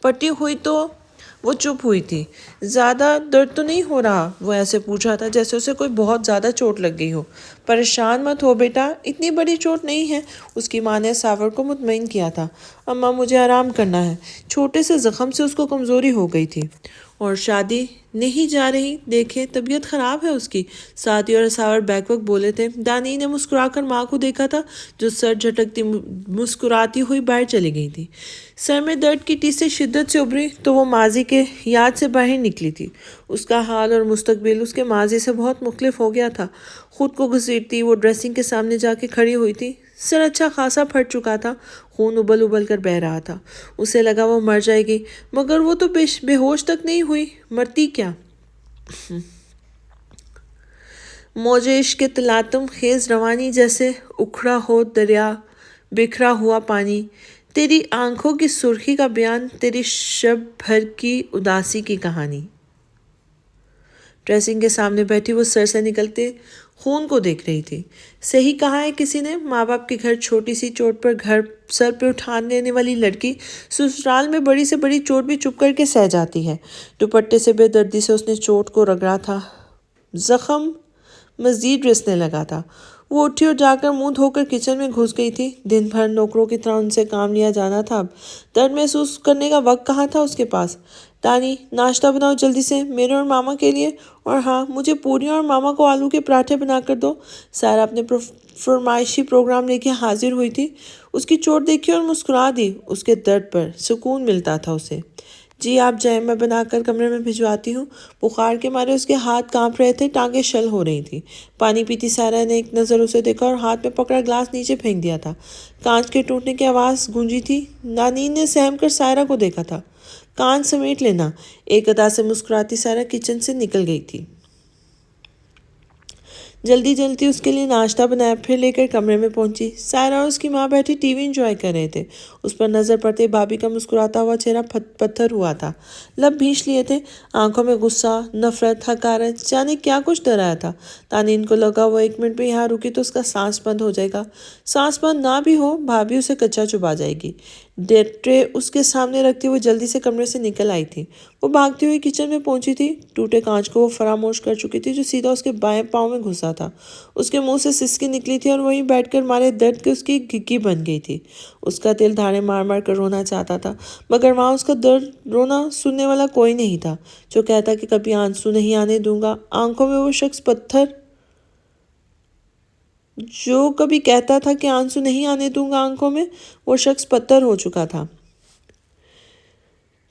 A: پٹی ہوئی تو وہ چپ ہوئی تھی۔ زیادہ درد تو نہیں ہو رہا؟ وہ ایسے پوچھ رہا تھا جیسے اسے کوئی بہت زیادہ چوٹ لگ گئی ہو۔ پریشان مت ہو بیٹا، اتنی بڑی چوٹ نہیں ہے، اس کی ماں نے اساور کو مطمئن کیا تھا۔ اماں مجھے آرام کرنا ہے۔ چھوٹے سے زخم سے اس کو کمزوری ہو گئی تھی۔ اور شادی نہیں جا رہی؟ دیکھیں طبیعت خراب ہے اس کی۔ سعدی اور اساور بیک وقت بولے تھے۔ دانین نے مسکرا کر ماں کو دیکھا تھا جو سر جھٹکتی مسکراتی ہوئی باہر چلی گئی تھی۔ سر میں درد کی ٹیسیں شدت سے ابھری تو وہ ماضی کے یاد سے باہر نکلی تھی۔ اس کا حال اور مستقبل اس کے ماضی سے بہت مختلف ہو گیا تھا۔ خود کو گھسیٹتی وہ ڈریسنگ کے سامنے جا کے کھڑی ہوئی تھی۔ سر اچھا خاصا پھٹ چکا تھا۔ خون ابل ابل کر بہہ رہا تھا۔ اسے لگا وہ مر جائے گی مگر وہ تو بے ہوش تک نہیں ہوئی۔ مرتی کیا؟ موجے عشق کے تلاطم خیز روانی جیسے اکھڑا ہو دریا، بکھرا ہوا پانی، تیری آنکھوں کی سرخی کا بیان، تیری شب بھر کی اداسی کی کہانی۔ ڈریسنگ کے سامنے بیٹھی وہ سر سے نکلتے خون کو دیکھ رہی تھی۔ صحیح کہا ہے کسی نے، ماں باپ کے گھر چھوٹی سی چوٹ پر گھر سر پہ اٹھا لینے والی لڑکی سسرال میں بڑی سے بڑی چوٹ بھی چپ کر کے سہ جاتی ہے۔ دوپٹے سے بے دردی سے اس نے چوٹ کو رگڑا تھا۔ زخم مزید رسنے لگا تھا۔ وہ اٹھی اور جا کر منہ دھو کر کچن میں گھس گئی تھی۔ دن بھر نوکروں کی طرح ان سے کام لیا جانا تھا۔ اب درد محسوس کرنے کا وقت کہاں تھا اس کے پاس۔ دانی، ناشتہ بناؤ جلدی سے، میرے اور ماما کے لیے، اور ہاں مجھے پوریاں اور ماما کو آلو کے پراٹھے بنا کر دو۔ سائرہ اپنے فرمائشی پروگرام لے کے حاضر ہوئی تھی۔ اس کی چوٹ دیکھی اور مسکرا دی۔ اس کے درد پر سکون ملتا تھا اسے۔ جی آپ جائیں، میں بنا کر کمرے میں بھجواتی ہوں۔ بخار کے مارے اس کے ہاتھ کانپ رہے تھے، ٹانگیں شل ہو رہی تھیں۔ پانی پیتی سائرہ نے ایک نظر اسے دیکھا اور ہاتھ میں پکڑا گلاس نیچے پھینک دیا تھا۔ کانچ کے ٹوٹنے کی آواز گونجی تھی۔ دانین نے سہم کر سائرہ کو دیکھا تھا۔ کانچ سمیٹ لینا۔ ایک ادا سے مسکراتی سائرہ کچن سے نکل گئی تھی۔ جلدی جلدی اس کے لیے ناشتہ بنایا، پھر لے کر کمرے میں پہنچی۔ سائرہ اور اس کی ماں بیٹھی ٹی وی انجوائے کر رہے تھے۔ اس پر نظر پڑتے بھابھی کا مسکراتا ہوا چہرہ پتھر ہوا تھا۔ لب بھینچ لیے تھے، آنکھوں میں غصہ، نفرت، حقارت، جانے کیا کچھ ڈرایا تھا۔ دانین کو لگا وہ ایک منٹ بھی یہاں رکی تو اس کا سانس بند ہو جائے گا۔ سانس بند نہ بھی ہو، بھابھی اسے کچا چبا جائے گی۔ ٹرے اس کے سامنے رکھتے ہوئے جلدی سے کمرے سے نکل آئی تھی۔ وہ بھاگتی ہوئی کچن میں پہنچی تھی۔ ٹوٹے کانچ کو وہ فراموش کر چکی تھی جو سیدھا اس کے بائیں پاؤں میں گھسا تھا۔ اس کے منہ سے سسکی نکلی تھی اور وہیں بیٹھ کر مارے درد کے اس کی گھگی بن گئی تھی۔ اس کا دل دھاڑے مار مار کر رونا چاہتا تھا مگر وہاں اس کا درد رونا سننے والا کوئی نہیں تھا جو کہتا کہ کبھی آنسو نہیں آنے دوں گا۔ آنکھوں میں وہ شخص پتھر جو کبھی کہتا تھا کہ آنسو نہیں آنے دوں گا، آنکھوں میں وہ شخص پتھر ہو چکا تھا۔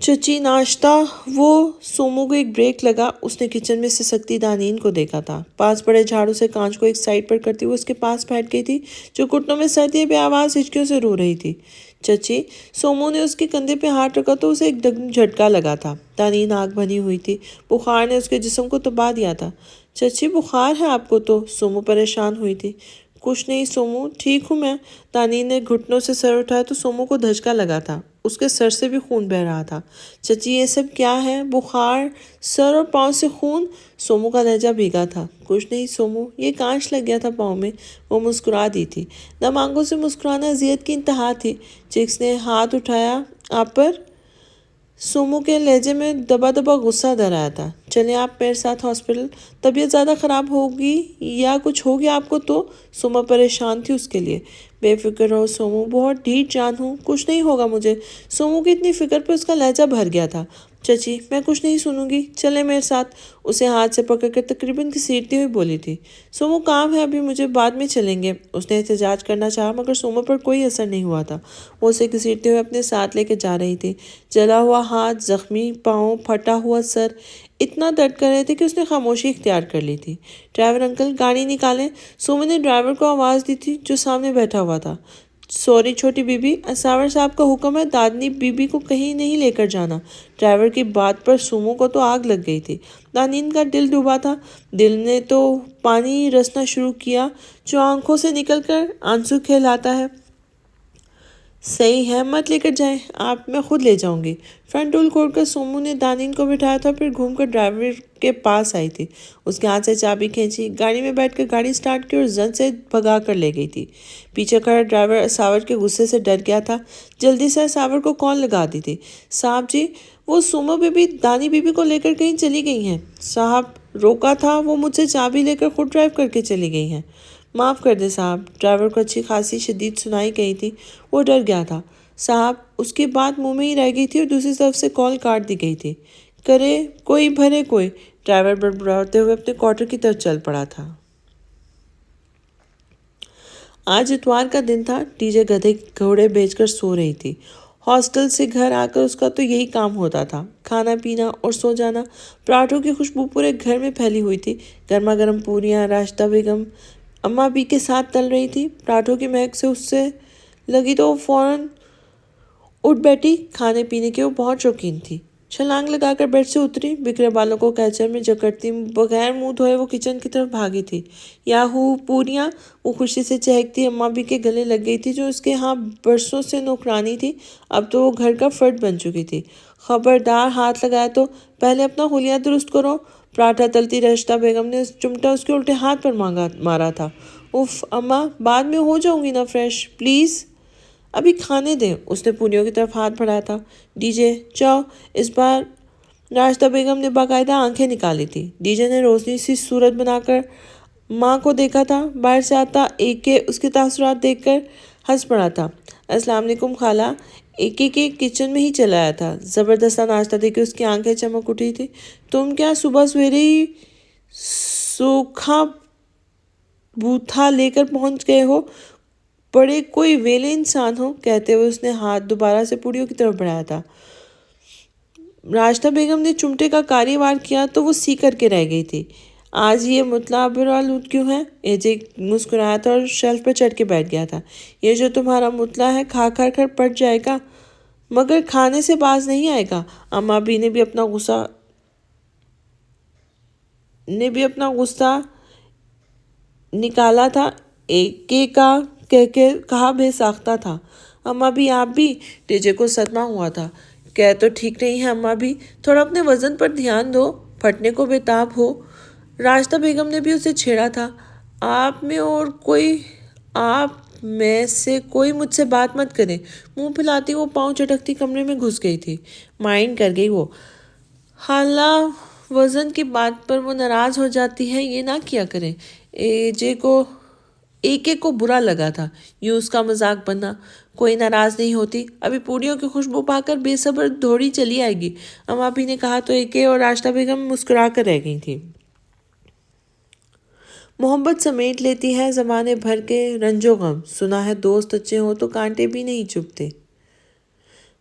A: چچی ناشتہ وہ سومو کو ایک بریک لگا. اس نے کچن میں سے سکتی دانین کو دیکھا تھا. پاس پڑے جھاڑو سے کانچ کو ایک سائڈ پر کرتی ہوئے اس کے پاس بیٹھ گئی تھی جو گھٹنوں میں سردی بے آواز ہچکیوں سے رو رہی تھی. چچی. سومو نے اس کے کندھے پہ ہاتھ رکھا تو اسے ایک دم جھٹکا لگا تھا. دانین آگ بنی ہوئی تھی. بخار نے اس کے جسم کو تبا دیا تھا. چچی بخار ہے آپ کو تو؟ سومو پریشان ہوئی تھی. کچھ نہیں سومو، ٹھیک ہوں میں. دانین نے گھٹنوں سے سر اٹھایا تو سومو کو دھچکا لگا تھا. اس کے سر سے بھی خون بہہ رہا تھا. چچی یہ سب کیا ہے؟ بخار، سر اور پاؤں سے خون؟ سومو کا لہجہ بھیگا تھا. کچھ نہیں سومو، یہ کانچ لگ گیا تھا پاؤں میں. وہ مسکرا دی تھی. نم آنکھوں سے مسکرانا اذیت کی انتہا تھی. چکس نے ہاتھ اٹھایا. آپ پر؟ سومو کے لہجے میں دبا دبا غصہ در آیا تھا. چلیں آپ میرے ساتھ ہاسپٹل. طبیعت زیادہ خراب ہوگی یا کچھ ہو گیا آپ کو تو؟ سومو پریشان تھی اس کے لیے. بے فکر رہو سومو، بہت ڈھیٹ جان ہوں، کچھ نہیں ہوگا مجھے. سومو کی اتنی فکر پہ اس کا لہجہ بھر گیا تھا. چچی میں کچھ نہیں سنوں گی، چلیں میرے ساتھ. اسے ہاتھ سے پکڑ کر تقریباً گھسیٹتی ہوئی بولی تھی. سومو کام ہے ابھی مجھے، بعد میں چلیں گے. اس نے احتجاج کرنا چاہا مگر سومو پر کوئی اثر نہیں ہوا تھا. وہ اسے گھسیٹتے ہوئے اپنے ساتھ لے کے جا رہی تھی. جلا ہوا ہاتھ، زخمی پاؤں، پھٹا ہوا سر اتنا درد کر رہے تھے کہ اس نے خاموشی اختیار کر لی تھی. ڈرائیور انکل گاڑی نکالیں. سومو نے ڈرائیور کو آواز دی تھی جو سامنے بیٹھا ہوا تھا. سوری چھوٹی بی بی، اساور صاحب کا حکم ہے دادنی بی بی کو کہیں نہیں لے کر جانا. ڈرائیور کی بات پر سومو کو تو آگ لگ گئی تھی. دانین کا دل ڈوبا تھا. دل نے تو پانی رسنا شروع کیا جو آنکھوں سے نکل کر آنسو کھلاتا ہے. صحیح ہے مت لے کر جائیں آپ، میں خود لے جاؤں گی. فرنٹ ڈور کھول کر سومو نے دانین کو بٹھایا تھا، پھر گھوم کر ڈرائیور کے پاس آئی تھی. اس کے ہاتھ سے چابی کھینچی، گاڑی میں بیٹھ کر گاڑی سٹارٹ کی اور زن سے بھگا کر لے گئی تھی. پیچھے کھڑا ڈرائیور اساور کے غصے سے ڈر گیا تھا. جلدی سے اساور کو کال لگا دی تھی. صاحب جی، وہ سومو بی بی دانی بی بی کو لے کر کہیں چلی گئی ہیں. صاحب روکا تھا، وہ مجھ سے چابی لے کر خود ڈرائیو کر کے چلی گئی ہیں. معاف کر دیں صاحب. ڈرائیور کو اچھی خاصی شدید سنائی گئی تھی. وہ ڈر گیا تھا. صاحب اس کی بات منہ میں ہی رہ گئی تھی اور دوسری طرف سے کال کاٹ دی گئی تھی. کرے کوئی بھرے کوئی. ڈرائیور بڑبڑاتے ہوئے اپنے کوارٹر کی طرف چل پڑا تھا. آج اتوار کا دن تھا. ڈی جے گدھے گھوڑے بیچ کر سو رہی تھی. ہاسٹل سے گھر آ کر اس کا تو یہی کام ہوتا تھا، کھانا پینا اور سو جانا. پراٹھوں کی خوشبو پورے گھر میں پھیلی ہوئی تھی. گرما گرم پوریاں راشدہ بیگم اماں بی کے ساتھ تل رہی تھی. پراٹھوں کی مہک سے اس سے لگی تو وہ فوراً اٹھ بیٹھی. کھانے پینے کے وہ بہت شوقین تھی. چھلانگ لگا کر بیڈ سے اتری. بکھرے بالوں کو کیچر میں جکڑتی بغیر منہ دھوئے وہ کچن کی طرف بھاگی تھی. یاہو پوریاں! وہ خوشی سے چہکتی اماں بھی کے گلے لگ گئی تھی جو اس کے ہاں برسوں سے نوکرانی تھی. اب تو وہ گھر کا فرد بن چکی تھی. خبردار ہاتھ لگایا تو پہلے اپنا حلیہ درست کرو. پراٹھا تلتی راشدہ بیگم نے چمٹا اس کے الٹے ہاتھ پر مارا تھا. اف اماں، بعد میں ہو جاؤں گی نا فریش، پلیز. ابھی کھانے دیں. اس نے پوریوں کی طرف ہاتھ بڑھایا تھا. ڈی جے جاؤ. اس بار راشدہ بیگم نے باقاعدہ آنکھیں نکالی تھی. ڈی جے نے روشنی سی صورت بنا کر ماں کو دیکھا تھا. باہر سے آتا ایک کے اس کے تاثرات دیکھ کر ہنس پڑا تھا. السلام علیکم خالہ. ایک کے کچن میں ہی چلا آیا تھا. زبردست ناشتہ دے کے اس کی آنکھیں چمک اٹھی تھی. تم کیا صبح سویرے ہی سوکھا بوتھا لے کر پہنچ گئے ہو؟ بڑے کوئی ویلے انسان ہو. کہتے ہوئے اس نے ہاتھ دوبارہ سے پوریوں کی طرف بڑھایا تھا. راشدہ بیگم نے چمٹے کا کاری وار کیا تو وہ سی کر کے رہ گئی تھی. آج یہ مطلع برآلود کیوں ہے؟ ایجے مسکرایا تھا اور شیلف پر چڑھ کے بیٹھ گیا تھا. یہ جو تمہارا مطلع ہے کھا کھا کر پٹ جائے گا مگر کھانے سے باز نہیں آئے گا. اماں بھی نے بھی اپنا غصہ نکالا تھا. ایک کا کہا بے ساختہ تھا. اماں بھی آپ بھی. ڈی جے کو صدمہ ہوا تھا. کہہ تو ٹھیک نہیں ہے اماں بھی، تھوڑا اپنے وزن پر دھیان دو، پھٹنے کو بے تاب ہو. راشدہ بیگم نے بھی اسے چھیڑا تھا. آپ میں سے کوئی مجھ سے بات مت کرے. منہ پھلاتی وہ پاؤں چٹکتی کمرے میں گھس گئی تھی. مائنڈ کر گئی وہ. خالہ وزن کی بات پر وہ ناراض ہو جاتی ہے، یہ نہ کیا کریں. ایک کو برا لگا تھا یوں اس کا مذاق بننا. کوئی ناراض نہیں ہوتی. ابھی پوریوں کی خوشبو پا کر بے صبر دوڑی چلی آئے گی. اماں بھی نے کہا تو ایک اور راشدہ بیگم مسکرا کر رہ گئی تھی. محبت سمیٹ لیتی ہے زمانے بھر کے رنج و غم. سنا ہے دوست اچھے ہوں تو کانٹے بھی نہیں چبھتے.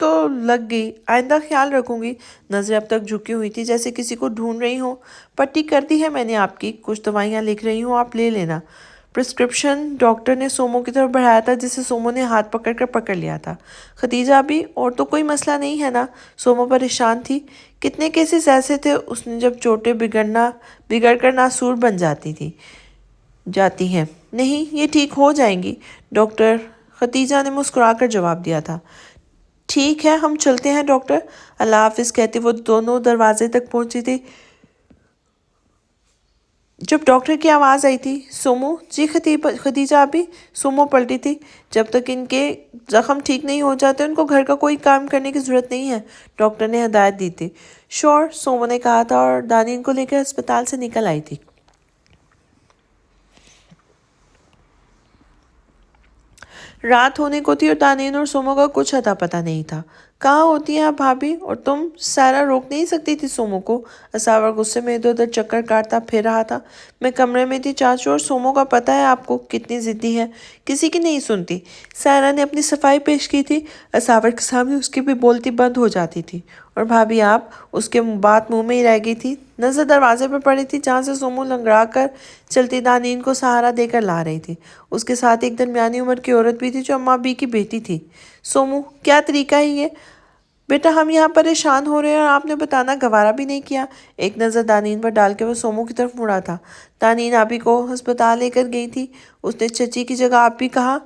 A: تو لگ گئی، آئندہ خیال رکھوں گی۔ نظریں اب تک جھکی ہوئی تھی جیسے کسی کو ڈھونڈ رہی ہوں۔ پٹی کر دی ہے میں نے آپ کی، کچھ دوائیاں لکھ رہی ہوں، آپ لے لینا۔ پرسکرپشن ڈاکٹر نے سومو کی طرف بڑھایا تھا جسے سومو نے ہاتھ پکڑ لیا تھا۔ خدیجہ ابھی اور تو کوئی مسئلہ نہیں ہے نا؟ سومو پریشان تھی۔ کتنے کیسز ایسے تھے اس نے جب چوٹیں بگڑ کر ناسور بن جاتی ہیں۔ نہیں، یہ ٹھیک ہو جائیں گی ڈاکٹر، خدیجہ نے مسکرا کر جواب دیا تھا۔ ٹھیک ہے، ہم چلتے ہیں ڈاکٹر۔ اللہ حافظ کہتے وہ دونوں دروازے تک پہنچی تھی جب ڈاکٹر کی آواز آئی تھی، سومو جی خدیجہ ابھی۔ سومو پلٹی تھی۔ جب تک ان کے زخم ٹھیک نہیں ہو جاتے ان کو گھر کا کوئی کام کرنے کی ضرورت نہیں ہے، ڈاکٹر نے ہدایت دی تھی۔ شور، سومو نے کہا تھا اور دانین کو لے کر ہسپتال سے نکل آئی تھی۔ رات ہونے کو تھی اور دانین اور سومو کا کچھ اتا پتہ نہیں تھا۔ کہاں ہوتی ہیں آپ بھابھی؟ اور تم؟ سائرہ روک نہیں سکتی تھی سومو کو۔ اساور غصے میں ادھر ادھر چکر کاٹتا پھر رہا تھا۔ میں کمرے میں تھی چاچو، اور سومو کا پتہ ہے آپ کو کتنی ضدی ہے، کسی کی نہیں سنتی۔ سائرہ نے اپنی صفائی پیش کی تھی۔ اساور کے سامنے اس کی بھی بولتی بند ہو جاتی تھی۔ اور بھابھی آپ؟ اس کے بات منہ میں ہی رہ گئی تھی۔ نظر دروازے پر پڑی تھی جہاں سے سومو لنگڑا کر چلتی دانین کو سہارا دے کر لا رہی تھی۔ اس کے ساتھ ایک درمیانی عمر کی عورت بھی تھی جو اماں بی کی بیٹی تھی۔ سومو، کیا طریقہ ہے یہ؟ بیٹا ہم یہاں پریشان ہو رہے ہیں اور آپ نے بتانا گوارا بھی نہیں کیا۔ ایک نظر دانین پر ڈال کے وہ سومو کی طرف مڑا تھا۔ دانین آپی کو ہسپتال لے کر گئی تھی۔ اس نے چچی کی جگہ آپی کہا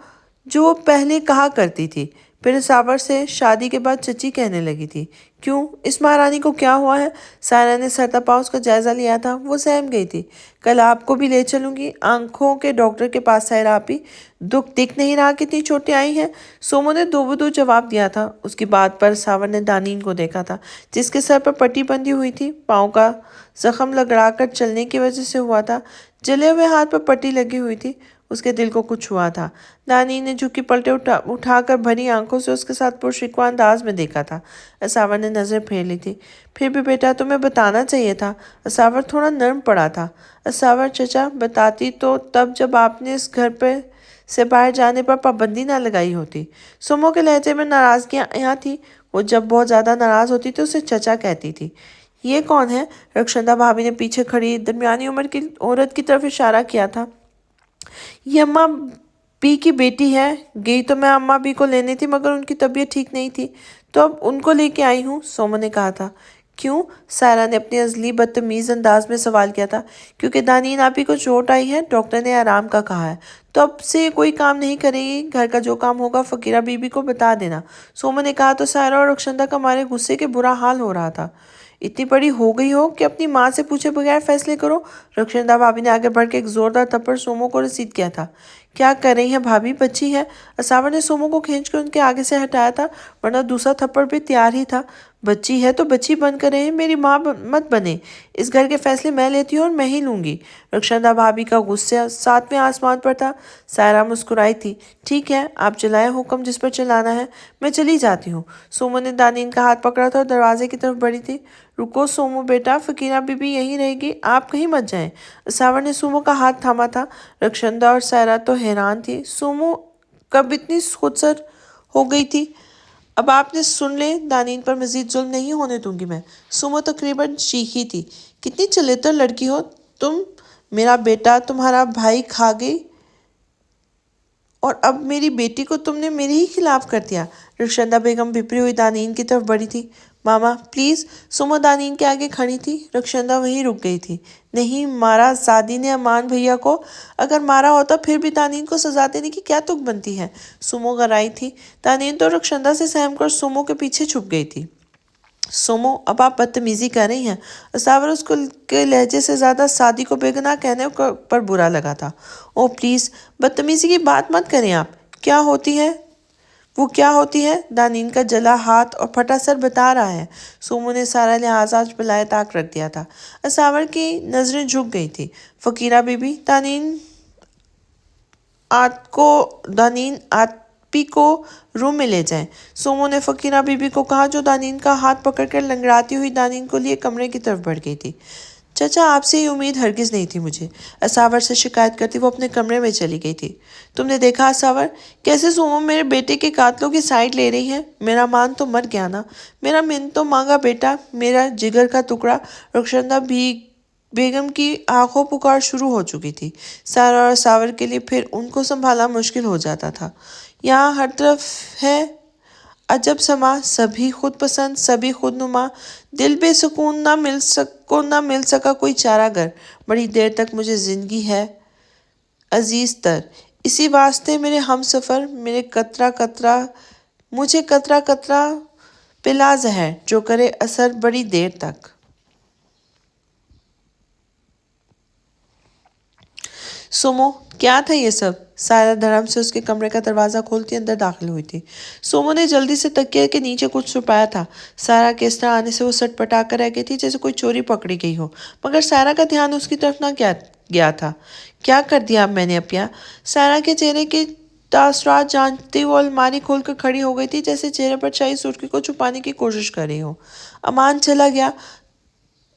A: جو وہ پہلے کہا کرتی تھی، پھر اساور سے شادی کے بعد چچی کہنے لگی تھی۔ کیوں؟ اس مہارانی کو کیا ہوا ہے؟ سائرہ نے سر تپا اس کا جائزہ لیا تھا۔ وہ سہم گئی تھی۔ کل آپ کو بھی لے چلوں گی آنکھوں کے ڈاکٹر کے پاس سائرہ آپی۔ دکھ دکھ نہیں رہا کتنی چوٹیں آئی ہیں؟ سومو نے دو بدو جواب دیا تھا۔ اس کی بات پر اساور نے دانین کو دیکھا تھا جس کے سر پر پٹی بندھی ہوئی تھی۔ پاؤں کا زخم لگڑا کر چلنے کی وجہ سے ہوا تھا۔ جلے ہوئے ہاتھ پر پٹی لگی ہوئی تھی۔ اس کے دل کو کچھ ہوا تھا۔ دانین نے جھکی پلٹے اٹھا کر بھری آنکھوں سے اس کے ساتھ پرشکوہ انداز میں دیکھا تھا۔ اساور نے نظر پھیر لی تھی۔ پھر بھی بیٹا تمہیں بتانا چاہیے تھا۔ اساور تھوڑا نرم پڑا تھا۔ اساور چچا بتاتی تو تب جب آپ نے اس گھر سے باہر جانے پر پابندی نہ لگائی ہوتی۔ سومو کے لہجے میں ناراضگیاں یہاں تھی۔ وہ جب بہت زیادہ ناراض ہوتی تو اسے چچا کہتی تھی۔ یہ کون ہے؟ رخشندہ بھابھی نے پیچھے کھڑی درمیانی عمر کی عورت کی طرف اشارہ کیا تھا۔ یہ اماں بی کی بیٹی ہے۔ گئی تو میں اماں بی کو لینے تھی مگر ان کی طبیعت ٹھیک نہیں تھی تو اب ان کو لے کے آئی ہوں، سومو نے کہا تھا۔ کیوں؟ سائرہ نے اپنی ازلی بدتمیز انداز میں سوال کیا تھا۔ کیونکہ دانین آپی کو چوٹ آئی ہے، ڈاکٹر نے آرام کا کہا ہے، تو اب سے کوئی کام نہیں کرے گی۔ گھر کا جو کام ہوگا فقیرہ بی بی کو بتا دینا، سومو نے کہا تو سائرہ اور رخشندہ کا مارے غصے کے برا حال ہو رہا تھا۔ اتنی بڑی ہو گئی ہو کہ اپنی ماں سے پوچھے بغیر فیصلے کرو۔ رخشندہ بھابھی نے آگے بڑھ کے ایک زوردار تھپڑ سومو کو رسید کیا تھا۔ کیا کر رہی ہیں بھابھی؟ بچی ہے۔ اساور نے سومو کو کھینچ کر ان کے آگے سے ہٹایا تھا ورنہ دوسرا تھپڑ بھی تیار ہی تھا۔ بچی ہے تو بچی بن کر رہے، میری ماں مت بنے۔ اس گھر کے فیصلے میں لیتی ہوں اور میں ہی لوں گی۔ رخشندہ بھابھی کا غصہ ساتویں آسمان پر تھا۔ سائرہ مسکرائی تھی۔ ٹھیک ہے، آپ چلائیں حکم جس پر چلانا ہے، میں چلی جاتی ہوں۔ سومو نے دانین کا ہاتھ پکڑا تھا اور دروازے کی طرف بڑھی تھی۔ رکو سومو بیٹا، فقیرہ بی بی یہیں رہے گی، آپ کہیں مت جائیں۔ اساور نے سومو کا ہاتھ تھاما تھا۔ رخشندہ اور سائرہ تو حیران تھی، سومو کب اتنی خودسر ہو گئی تھی؟ اب آپ نے سن لیں، دانین پر مزید ظلم نہیں ہونے دوں گی میں۔ سومو تقریباً چیخی تھی۔ کتنی چلیتر لڑکی ہو تم، میرا بیٹا تمہارا بھائی کھا گئی اور اب میری بیٹی کو تم نے میرے ہی خلاف کر دیا۔ رخشندہ بیگم بھپری ہوئی دانین کی طرف بڑھی تھی۔ ماما پلیز۔ سومو دانین کے آگے کھڑی تھی۔ رخشندہ وہیں رک گئی تھی۔ نہیں مارا زادی نے امان بھیا کو، اگر مارا ہوتا پھر بھی دانین کو سزا دینے کی کیا تک بنتی ہے؟ سومو غرائی تھی۔ دانین تو رخشندہ سے سہم کر سومو کے پیچھے چھپ گئی تھی۔ سومو اب آپ بدتمیزی کر رہی ہیں۔ اساور اس کے لہجے سے زیادہ سادی کو بے گناہ کہنے پر برا لگا تھا۔ او پلیز، بدتمیزی کی بات مت کریں آپ۔ کیا ہوتی ہے وہ کیا ہوتی ہے؟ دانین کا جلا ہاتھ اور پھٹا سر بتا رہا ہے۔ سومو نے سارا لحاظ آج بلائے طاق رکھ دیا تھا۔ اساور کی نظریں جھک گئی تھی۔ فقیرہ بی بی، دانین آپی کو روم میں لے جائیں، سومو نے فقیرہ بی بی کو کہا جو دانین کا ہاتھ پکڑ کر لنگڑاتی ہوئی دانین کو لیے کمرے کی طرف بڑھ گئی تھی۔ چچا آپ سے یہ امید ہرگز نہیں تھی مجھے، اساور سے شکایت کرتی وہ اپنے کمرے میں چلی گئی تھی۔ تم نے دیکھا اساور، کیسے سومو میرے بیٹے کے قاتلوں کی سائڈ لے رہی ہے؟ میرا مان تو مر گیا نا، میرا منتوں مانگا بیٹا، میرا جگر کا ٹکڑا۔ رخشندہ بیگم کی آنکھوں پکار شروع ہو چکی تھی۔ سارا اور اساور کے لیے پھر ان کو سنبھالنا مشکل ہو جاتا تھا۔ یہاں ہر طرف ہے عجب سما، سبھی خود پسند، سبھی خود نما، دل بے سکون نہ مل سکا کوئی چارہ گر، بڑی دیر تک مجھے زندگی ہے عزیز تر، اسی واسطے میرے ہم سفر، مجھے قطرہ قطرہ پلا زہر، جو کرے اثر بڑی دیر تک۔ سومو، کیا تھا یہ سب؟ سائرہ دھڑم سے اس کے کمرے کا دروازہ کھولتی اندر داخل ہوئی تھی۔ سومو نے جلدی سے تکیے کے نیچے کچھ چھپایا تھا۔ سائرہ کے اس طرح آنے سے وہ سٹ پٹا کر رہ گئی تھی جیسے کوئی چوری پکڑی گئی ہو، مگر سائرہ کا دھیان اس کی طرف نہ گیا تھا۔ کیا کر دیا اب میں نے اپیا؟ سائرہ کے چہرے کے تاثرات جانتی وہ الماری کھول کر کھڑی ہو گئی تھی، جیسے چہرے پر چھائی سرخی کو چھپانے کی کوشش کر رہی ہو۔ امان چلا گیا،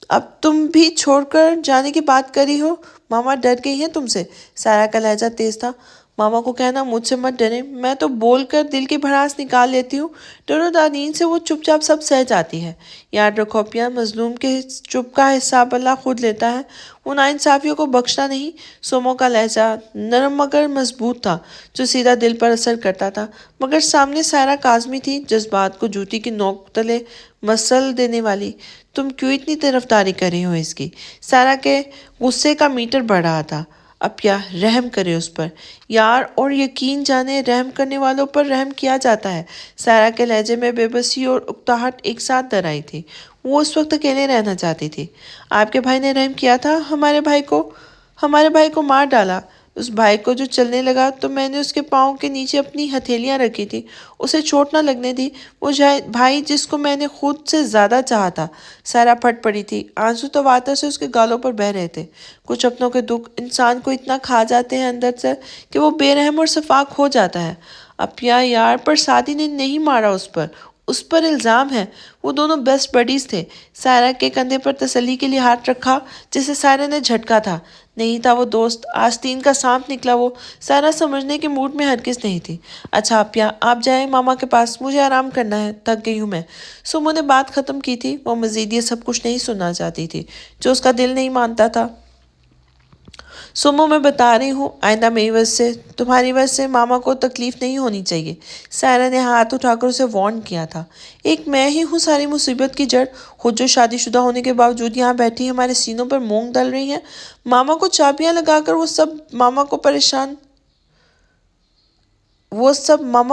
A: اب تم بھی چھوڑ کر جانے کی بات کری ہو؟ ماما ڈر گئی ہیں تم سے؟ سائرہ کا لہجہ تیز تھا۔ ماما کو کہنا مجھ سے مت ڈریں، میں تو بول کر دل کی بھڑاس نکال لیتی ہوں، ڈرو دادین سے وہ چپ چاپ سب سہ جاتی ہے۔ یاد رکھو اپیا، مظلوم کے چپ کا حساب اللہ خود لیتا ہے، وہ ناانصافیوں کو بخشتا نہیں۔ سومو کا لہجہ نرم مگر مضبوط تھا، جو سیدھا دل پر اثر کرتا تھا، مگر سامنے سائرہ کاظمی تھی، جذبات کو جوتی کی نوک تلے مسل دینے والی۔ تم کیوں اتنی طرفداری کر رہی ہو اس کی؟ سائرہ کے غصے کا میٹر بڑھ رہا تھا۔ اپیا، رحم کرے اس پر یار، اور یقین جانے رحم کرنے والوں پر رحم کیا جاتا ہے۔ سائرہ کے لہجے میں بے بسی اور اکتاہٹ ایک ساتھ در آئی تھی۔ وہ اس وقت اکیلے رہنا چاہتی تھی۔ آپ کے بھائی نے رحم کیا تھا ہمارے بھائی کو مار ڈالا۔ اس بھائی کو جو چلنے لگا تو میں نے اس کے پاؤں کے نیچے اپنی ہتھیلیاں رکھی تھی، اسے چوٹ نہ لگنے دی۔ وہ بھائی جس کو میں نے خود سے زیادہ چاہا تھا۔ سائرہ پھٹ پڑی تھی، آنسو تواتر سے اس کے گالوں پر بہہ رہے تھے۔ کچھ اپنوں کے دکھ انسان کو اتنا کھا جاتے ہیں اندر سے کہ وہ بے رحم اور شفاق ہو جاتا ہے۔ اپیا یار، پر سادی نے نہیں مارا اس پر الزام ہے، وہ دونوں بیسٹ بڈیز تھے۔ سائرہ کے کندھے پر تسلی کے لیے ہاتھ رکھا جسے سائرہ نے جھٹکا تھا۔ نہیں تھا وہ دوست، آستین کا سانپ نکلا وہ۔ سائرہ سمجھنے کے موڈ میں ہرگز نہیں تھی۔ اچھا اپیا، آپ جائیں ماما کے پاس، مجھے آرام کرنا ہے، تھک گئی ہوں میں۔ سومو نے بات ختم کی تھی، وہ مزید یہ سب کچھ نہیں سننا چاہتی تھی جو اس کا دل نہیں مانتا تھا۔ سومو، میں بتا رہی ہوں، آئندہ میری وجہ سے، تمہاری وجہ سے ماما کو تکلیف نہیں ہونی چاہیے۔ سائرہ نے ہاتھ اٹھا کر اسے وارن کیا تھا۔ ایک میں ہی ہوں ساری مصیبت کی جڑ، خود جو شادی شدہ ہونے کے باوجود یہاں بیٹھی ہمارے سینوں پر مونگ ڈال رہی ہیں۔ ماما کو چابیاں لگا کر وہ سب ماما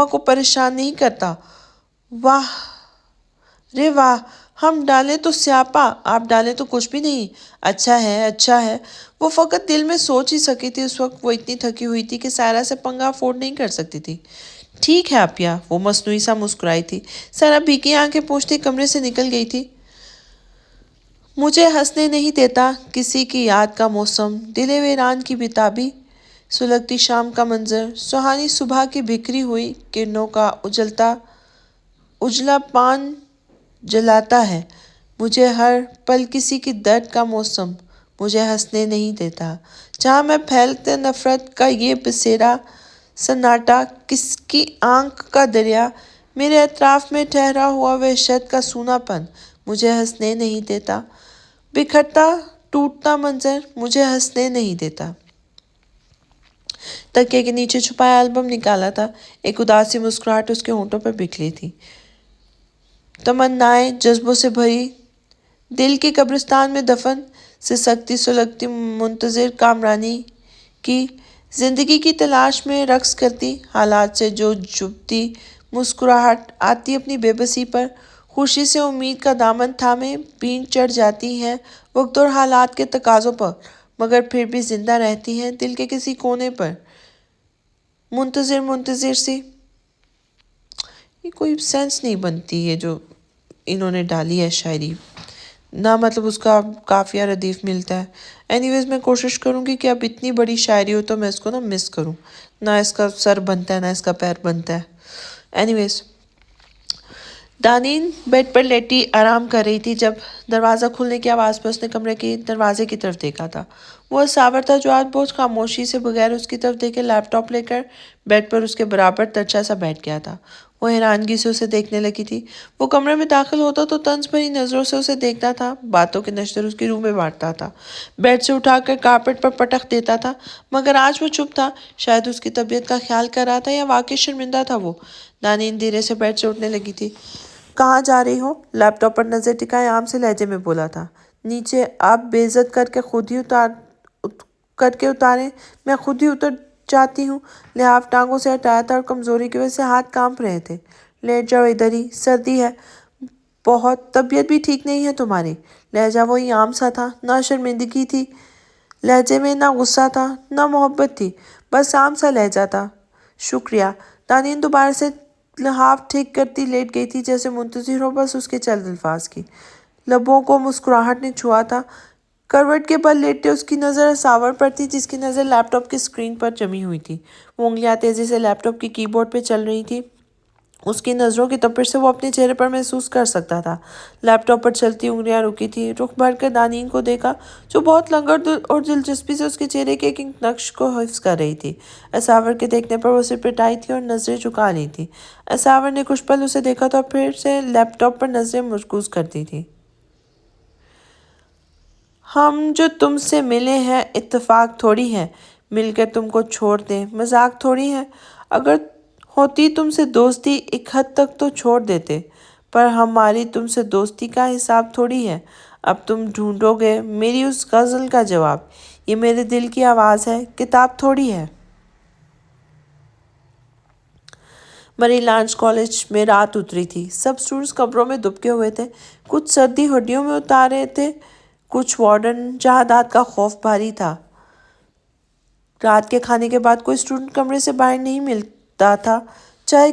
A: کو پریشان نہیں کرتا۔ واہ رے واہ، ہم ڈالیں تو سیاپا، آپ ڈالیں تو کچھ بھی نہیں۔ اچھا ہے۔ وہ فقط دل میں سوچ ہی سکی تھی، اس وقت وہ اتنی تھکی ہوئی تھی کہ سائرہ سے پنگا افورڈ نہیں کر سکتی تھی۔ ٹھیک ہے اپیا، وہ مصنوعی سا مسکرائی تھی۔ سائرہ بھیگی آنکھیں پوچھتے کمرے سے نکل گئی تھی۔ مجھے ہنسنے نہیں دیتا کسی کی یاد کا موسم، دل ویران کی بیتابی، سلگتی شام کا منظر، سہانی صبح کی بکھری ہوئی کرنوں کا اجلا پان جلاتا ہے مجھے ہر پل کسی کی درد کا موسم، مجھے ہنسنے نہیں دیتا۔ جہاں میں پھیلتے نفرت کا یہ بسیرا سناٹا، کس کی آنکھ کا دریا، میرے اطراف میں ٹھہرا ہوا وحشت کا سونا پن، مجھے ہنسنے نہیں دیتا۔ بکھرتا ٹوٹتا منظر، مجھے ہنسنے نہیں دیتا۔ تکیے کے نیچے چھپایا البم نکالا تھا، ایک اداسی مسکراہٹ اس کے ہونٹوں پر بکھری تھی۔ تمنائیں جذبوں سے بھری، دل کے قبرستان میں دفن، سسکتی سلگتی منتظر کامرانی کی، زندگی کی تلاش میں رقص کرتی، حالات سے جو جھپتی مسکراہٹ آتی اپنی بے بسی پر، خوشی سے امید کا دامن تھامے بھینچ چڑھ جاتی ہیں وقت اور حالات کے تقاضوں پر، مگر پھر بھی زندہ رہتی ہیں دل کے کسی کونے پر، منتظر سی۔ یہ کوئی سینس نہیں بنتی ہے جو انہوں نے ڈالی ہے شاعری، نہ مطلب اس کا قافیہ ردیف ملتا ہے۔ اینی ویز میں کوشش کروں گی کہ اب اتنی بڑی شاعری ہو تو میں اس کو مس کروں، نہ اس کا سر بنتا ہے نہ اس کا پیر بنتا ہے۔ اینی ویز دانین بیڈ پر لیٹی آرام کر رہی تھی جب دروازہ کھلنے کی آواز پر اس نے کمرے کے دروازے کی طرف دیکھا تھا۔ وہ اساور تھا جو آج بہت خاموشی سے بغیر اس کی طرف دیکھے لیپ ٹاپ لے کر بیڈ پر اس کے برابر ترچھا سا بیٹھ گیا تھا۔ وہ حیرانگی سے اسے دیکھنے لگی تھی۔ وہ کمرے میں داخل ہوتا تو طنز بھری نظروں سے اسے دیکھتا تھا، باتوں کے نشتر اس کی روح میں بانٹتا تھا، بیڈ سے اٹھا کر کارپیٹ پر پٹخ دیتا تھا، مگر آج وہ چپ تھا۔ شاید اس کی طبیعت کا خیال کر رہا تھا یا واقعی شرمندہ تھا وہ۔ دانین دھیرے سے بیڈ سے اٹھنے لگی تھی۔ کہاں جا رہی ہو؟ لیپ ٹاپ پر نظر ٹکائے عام سے لہجے میں بولا تھا۔ نیچے آپ بے عزت کر کے خود ہی اتاریں، میں خود ہی اتر جاتی ہوں۔ لحاف ٹانگوں سے ہٹایا تھا اور کمزوری کی وجہ سے ہاتھ کانپ رہے تھے۔ لیٹ جاؤ ادھر ہی، سردی ہے بہت، طبیعت بھی ٹھیک نہیں ہے تمہاری۔ لہجہ وہی عام سا تھا، نہ شرمندگی تھی لہجے میں، نہ غصہ تھا، نہ محبت تھی، بس عام سا لہجہ تھا۔ شکریہ۔ دانین دوبارہ سے لحاف ٹھیک کرتی لیٹ گئی تھی، جیسے منتظر ہو بس اس کے چند الفاظ کی۔ لبوں کو مسکراہٹ نے چھوا تھا۔ کروٹ کے بل لیٹے اس کی نظر اساور پر تھی، جس کی نظر لیپ ٹاپ کی اسکرین پر جمی ہوئی تھی۔ وہ انگلیاں تیزی سے لیپ ٹاپ کی کی بورڈ پہ چل رہی تھی۔ اس کی نظروں کی تپش سے وہ اپنے چہرے پر محسوس کر سکتا تھا۔ لیپ ٹاپ پر چلتی انگلیاں رکی تھی۔ رخ بھر کر دانین کو دیکھا، جو بہت لنگر اور دلچسپی سے اس کے چہرے کے ایک ایک نقش کو حفظ کر رہی تھی۔ اساور کے دیکھنے پر وہ سر پٹائی تھی اور نظریں جھکا لی تھی۔ اساور نے کچھ پل اسے دیکھا تو پھر سے لیپ ٹاپ پر نظریں مرکوز کر دی تھی۔ ہم جو تم سے ملے ہیں اتفاق تھوڑی ہے، مل کر تم کو چھوڑ دیں مذاق تھوڑی ہے۔ اگر ہوتی تم سے دوستی ایک حد تک تو چھوڑ دیتے، پر ہماری تم سے دوستی کا حساب تھوڑی ہے۔ اب تم ڈھونڈو گے میری اس غزل کا جواب، یہ میرے دل کی آواز ہے، کتاب تھوڑی ہے۔ مری لانچ کالج میں رات اتری تھی۔ سب اسٹوڈنٹس کمروں میں دبکے ہوئے تھے، کچھ سردی ہڈیوں میں اتار رہے تھے، کچھ وارڈن جہادات کا خوف بھاری تھا۔ رات کے کھانے کے بعد کوئی اسٹوڈنٹ کمرے سے باہر نہیں ملتا تھا، چاہے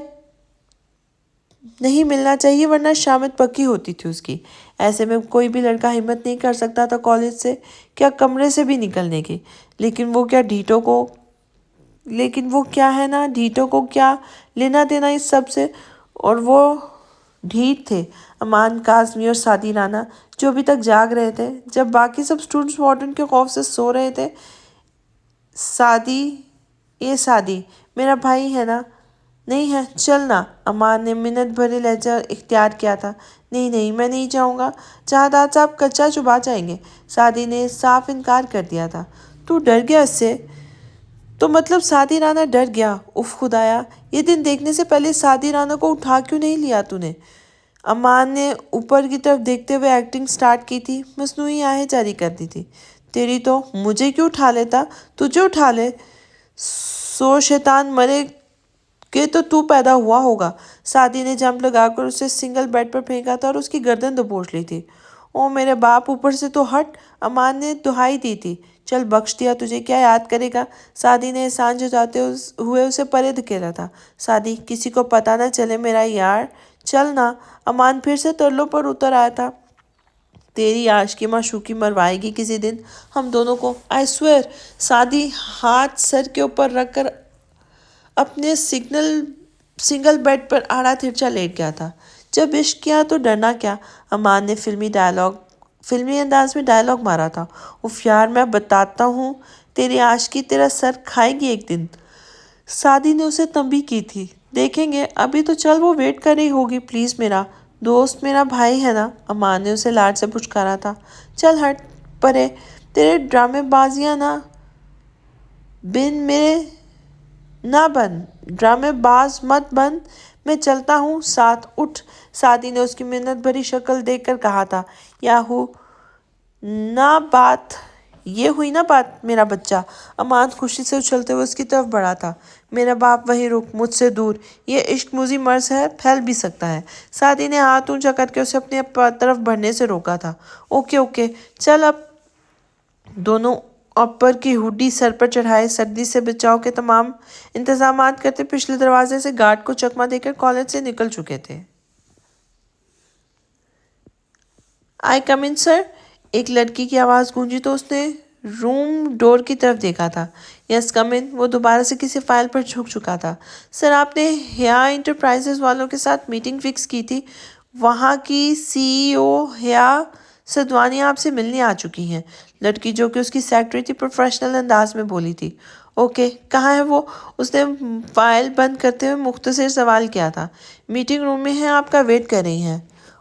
A: نہیں ملنا چاہیے ورنہ شامت پکی ہوتی تھی اس کی۔ ایسے میں کوئی بھی لڑکا ہمت نہیں کر سکتا تھا کالج سے کیا کمرے سے بھی نکلنے کی، لیکن وہ کیا ہے نا ڈھیٹوں کو کیا لینا دینا اس سب سے، اور وہ ڈھیٹ تھے امان، کاظمی اور سعدی رانا، جو ابھی تک جاگ رہے تھے جب باقی سب اسٹوڈنٹس وارڈن کے خوف سے سو رہے تھے۔ سعدی میرا بھائی ہے نا؟ نہیں ہے، چل نا، امان نے منت بھرے لہجہ اختیار کیا تھا۔ نہیں نہیں، میں نہیں جاؤں گا، جہادات صاحب کچا چبا جائیں گے۔ سعدی نے صاف انکار کر دیا تھا۔ تو ڈر گیا اس سے؟ تو مطلب سعدی رانا ڈر گیا؟ اف خدایا، یہ دن دیکھنے سے پہلے سعدی رانا کو اٹھا کیوں نہیں لیا تو نے؟ امان نے اوپر کی طرف دیکھتے ہوئے ایکٹنگ سٹارٹ کی تھی، مصنوعی آہیں جاری کر دی تھی۔ تیری تو مجھے کیوں اٹھا لیتا، تجھے اٹھا لے، سو شیطان مرے کہ تو پیدا ہوا ہوگا۔ سعدی نے جمپ لگا کر اسے سنگل بیڈ پر پھینکا تھا اور اس کی گردن دبوچ لی تھی۔ او میرے باپ، اوپر سے تو ہٹ، امان نے دہائی دی تھی۔ چل بخش دیا تجھے، کیا یاد کرے گا؟ سعدی نے احسان جتاتے ہوئے اسے پرے دھکیلا تھا۔ سعدی، کسی کو پتہ نہ چلے میرا یار، چل نا۔ امان پھر سے ترلوں پر اتر آیا تھا۔ تیری عاشقی معشوقی مروائے گی کسی دن ہم دونوں کو، آئی سویئر۔ سعدی ہاتھ سر کے اوپر رکھ کر اپنے سنگل بیڈ پر آڑا ترچھا لیٹ گیا تھا۔ جب عشق کیا تو ڈرنا کیا؟ امان نے فلمی انداز میں ڈائلاگ مارا تھا۔ اف یار، میں بتاتا ہوں، تیری عاشقی تیرا سر کھائے گی ایک دن۔ سعدی نے اسے تنبیہ کی تھی۔ دیکھیں گے، ابھی تو چل، وہ ویٹ کر رہی ہوگی، پلیز میرا دوست، میرا بھائی ہے نا؟ امان نے اسے لاڈ سے پچکارا تھا۔ چل ہٹ پرے، تیرے ڈرامے بازیاں نہ بن، ڈرامے باز مت بن، میں چلتا ہوں ساتھ، اٹھ۔ سعدی نے اس کی منت بھری شکل دیکھ کر کہا تھا۔ یہ ہوئی نا بات میرا بچہ۔ امان خوشی سے اچھلتے ہوئے اس کی طرف بڑھا تھا۔ میرا باپ وہیں رک، مجھ سے دور، یہ عشق موزی مرض ہے، پھیل بھی سکتا ہے۔ سعدی نے ہاتھ اونچا کر کے اسے اپنی طرف بڑھنے سے روکا تھا۔ اوکے، چل۔ اب دونوں اوپر کی ہڈی سر پر چڑھائے، سردی سے بچاؤ کے تمام انتظامات کرتے پچھلے دروازے سے گارڈ کو چکمہ دے کر کالج سے نکل چکے تھے۔ آئی کم ان سر؟ ایک لڑکی کی آواز گونجی تو اس نے روم ڈور کی طرف دیکھا تھا۔ یس کم ان۔ وہ دوبارہ سے کسی فائل پر جھک چکا تھا۔ سر، آپ نے ہیا انٹرپرائزز والوں کے ساتھ میٹنگ فکس کی تھی، وہاں کی CEO حیا سدوانی آپ سے ملنے آ چکی ہیں، لڑکی جو کہ اس کی سیکرٹری تھی پروفیشنل انداز میں بولی تھی۔ اوکے، کہاں ہے وہ؟ اس نے فائل بند کرتے ہوئے مختصر سوال کیا تھا۔ میٹنگ روم میں ہیں، آپ کا ویٹ کر رہی ہیں۔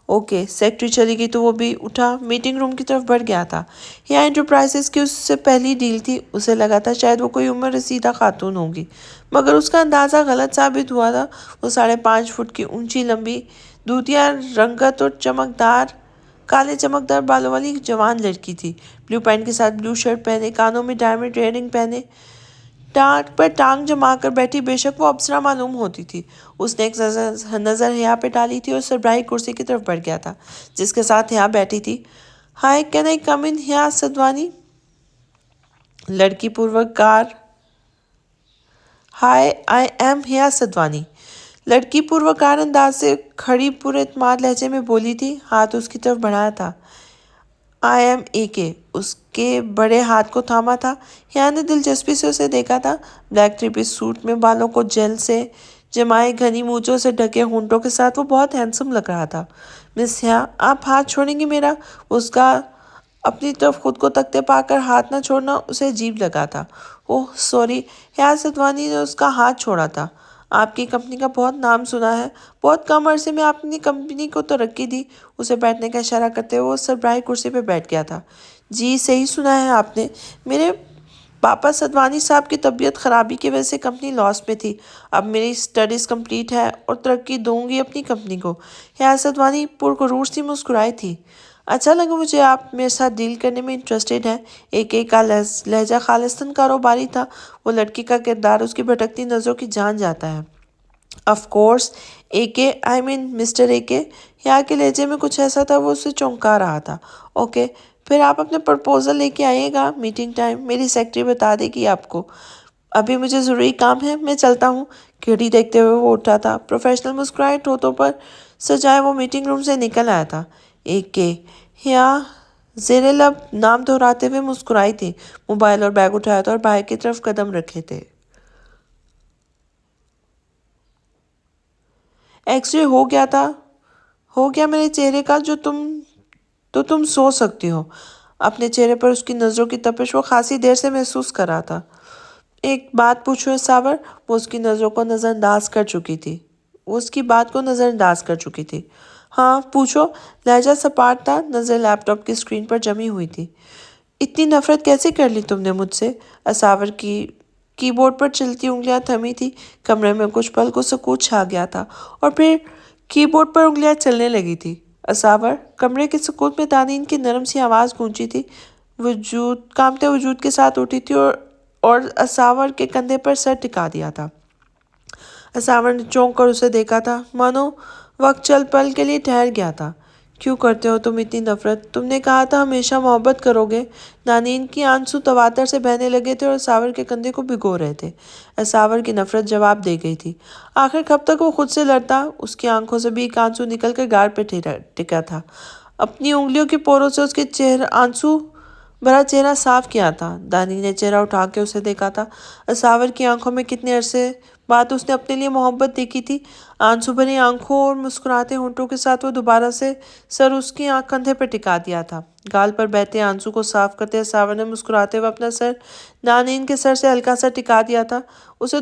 A: اوکے، سیکرٹری چلی گئی تو وہ بھی اٹھا میٹنگ روم کی طرف بڑھ گیا تھا۔ حیا انٹرپرائزز کی اس سے پہلی ڈیل تھی، اسے لگا تھا شاید وہ کوئی عمر رسیدہ خاتون ہوگی، مگر اس کا اندازہ غلط ثابت ہوا تھا۔ وہ 5.5 فٹ کی اونچی لمبی دودھیا رنگت اور کالے چمکدار بالوں والی جوان لڑکی تھی، بلو پینٹ کے ساتھ بلو شرٹ پہنے، کانوں میں ڈائمنڈ ایئرنگ پہنے، ٹانگ پر ٹانگ جما کر بیٹھی۔ بے شک وہ اپسرا معلوم ہوتی تھی۔ اس نے ایک نظر حیا پہ ڈالی تھی اور سربراہی کرسی کی طرف بڑھ گیا تھا جس کے ساتھ حیا بیٹھی تھی۔ ہائے، کین آئی کم ان حیا سدوانی؟ لڑکی پروکار ہائے، آئی ایم حیا سدوانی، لڑکی پروکار انداز سے کھڑی پر اعتماد لہجے میں بولی تھی، ہاتھ اس کی طرف بڑھایا تھا۔ آئی ایم AK، اس کے بڑے ہاتھ کو تھاما تھا۔ حیا نے دلچسپی سے اسے دیکھا تھا۔ بلیک 3 پیس سوٹ میں، بالوں کو جیل سے جمائے، گھنی مونچھوں سے ڈھکے ہونٹوں کے ساتھ وہ بہت ہینڈسم لگ رہا تھا۔ مس حیا، آپ ہاتھ چھوڑیں گی میرا؟ اس کا اپنی طرف خود کو تکتے پا کر ہاتھ نہ چھوڑنا اسے عجیب لگا تھا۔ اوہ سوری، حیا سدوانی نے اس کا ہاتھ چھوڑا تھا۔ آپ کی کمپنی کا بہت نام سنا ہے، بہت کم عرصے میں آپ نے کمپنی کو ترقی دی۔ اسے بیٹھنے کا اشارہ کرتے ہوئے وہ سربراہی کرسی پہ بیٹھ گیا تھا۔ جی صحیح سنا ہے آپ نے، میرے پاپا سدوانی صاحب کی طبیعت خرابی کی وجہ سے کمپنی لاس میں تھی۔ اب میری اسٹڈیز کمپلیٹ ہے اور ترقی دوں گی اپنی کمپنی کو۔ حیا سدوانی پرغرور سی مسکرائی تھی۔ اچھا لگا مجھے آپ میرے ساتھ ڈیل کرنے میں انٹرسٹڈ ہیں۔ AK کا لہجہ خالصتاً کاروباری تھا۔ وہ لڑکی کا کردار اس کی بھٹکتی نظروں کی جان جاتا ہے۔ Of course AK، I mean Mister AK۔ حیا کے لہجے میں کچھ ایسا تھا وہ اسے چونکا رہا تھا۔ اوکے، پھر آپ اپنے پرپوزل لے کے آئیے گا میٹنگ ٹائم، میری سیکرٹری بتا دے گی آپ کو۔ ابھی مجھے ضروری کام ہے، میں چلتا ہوں۔ گھڑی دیکھتے ہوئے وہ اٹھا تھا۔ پروفیشنل مسکراہٹ ہونٹوں پر سجائے وہ میٹنگ روم سے نکل آیا تھا۔ AK، حیا زیر لب نام دہراتے ہوئے مسکرائی تھی، موبائل اور بیگ اٹھایا تھا اور باہر کی طرف قدم رکھے تھے۔ ایکس رے ہو گیا میرے چہرے کا، تم سو سکتی ہو۔ اپنے چہرے پر اس کی نظروں کی تپش وہ خاصی دیر سے محسوس کر رہا تھا۔ ایک بات پوچھو ساور؟ وہ اس کی نظروں کو نظر انداز کر چکی تھی۔ ہاں پوچھو۔ لہجہ سپاٹ تھا، نظر لیپ ٹاپ کی اسکرین پر جمی ہوئی تھی۔ اتنی نفرت کیسے کر لی تم نے مجھ سے؟ اساور کی بورڈ پر چلتی انگلیاں تھمی تھی۔ کمرے میں کچھ پل کو سکوت چھا گیا تھا اور پھر کی بورڈ پر انگلیاں چلنے لگی تھی۔ اساور، کمرے کے سکوت میں دانین کی نرم سی آواز گونجی تھی۔ کانپتے وجود کے ساتھ اٹھی تھی اور اساور کے کندھے پر سر ٹکا دیا تھا۔ اساور نے چونک کر اسے دیکھا تھا، مانو وقت چل پل کے لیے ٹھہر گیا تھا۔ کیوں کرتے ہو تم اتنی نفرت؟ تم نے کہا تھا ہمیشہ محبت کرو گے۔ دانین کی آنسو تواتر سے بہنے لگے تھے اور اساور کے کندھے کو بھگو رہے تھے۔ اساور کی نفرت جواب دے گئی تھی۔ آخر کب تک وہ خود سے لڑتا؟ اس کی آنکھوں سے بھی ایک آنسو نکل کر گال پہ ٹکا تھا۔ اپنی انگلیوں کی پوروں سے اس کے آنسو بھرا چہرہ صاف کیا تھا۔ دانین نے چہرہ اٹھا کے اسے دیکھا تھا۔ اساور کی آنکھوں میں کتنے عرصے بعد اس نے اپنے لیے محبت دیکھی تھی۔ آنسو بھری آنکھوں اور مسکراتے ہونٹوں کے ساتھ وہ دوبارہ سے سر اس کی کندھے پر ٹکا دیا تھا۔ گال پر بہتے آنسو کو صاف کرتے اساور نے مسکراتے ہوئے اپنا سر دانین کے سر سے ہلکا سا ٹکا دیا تھا۔ اسے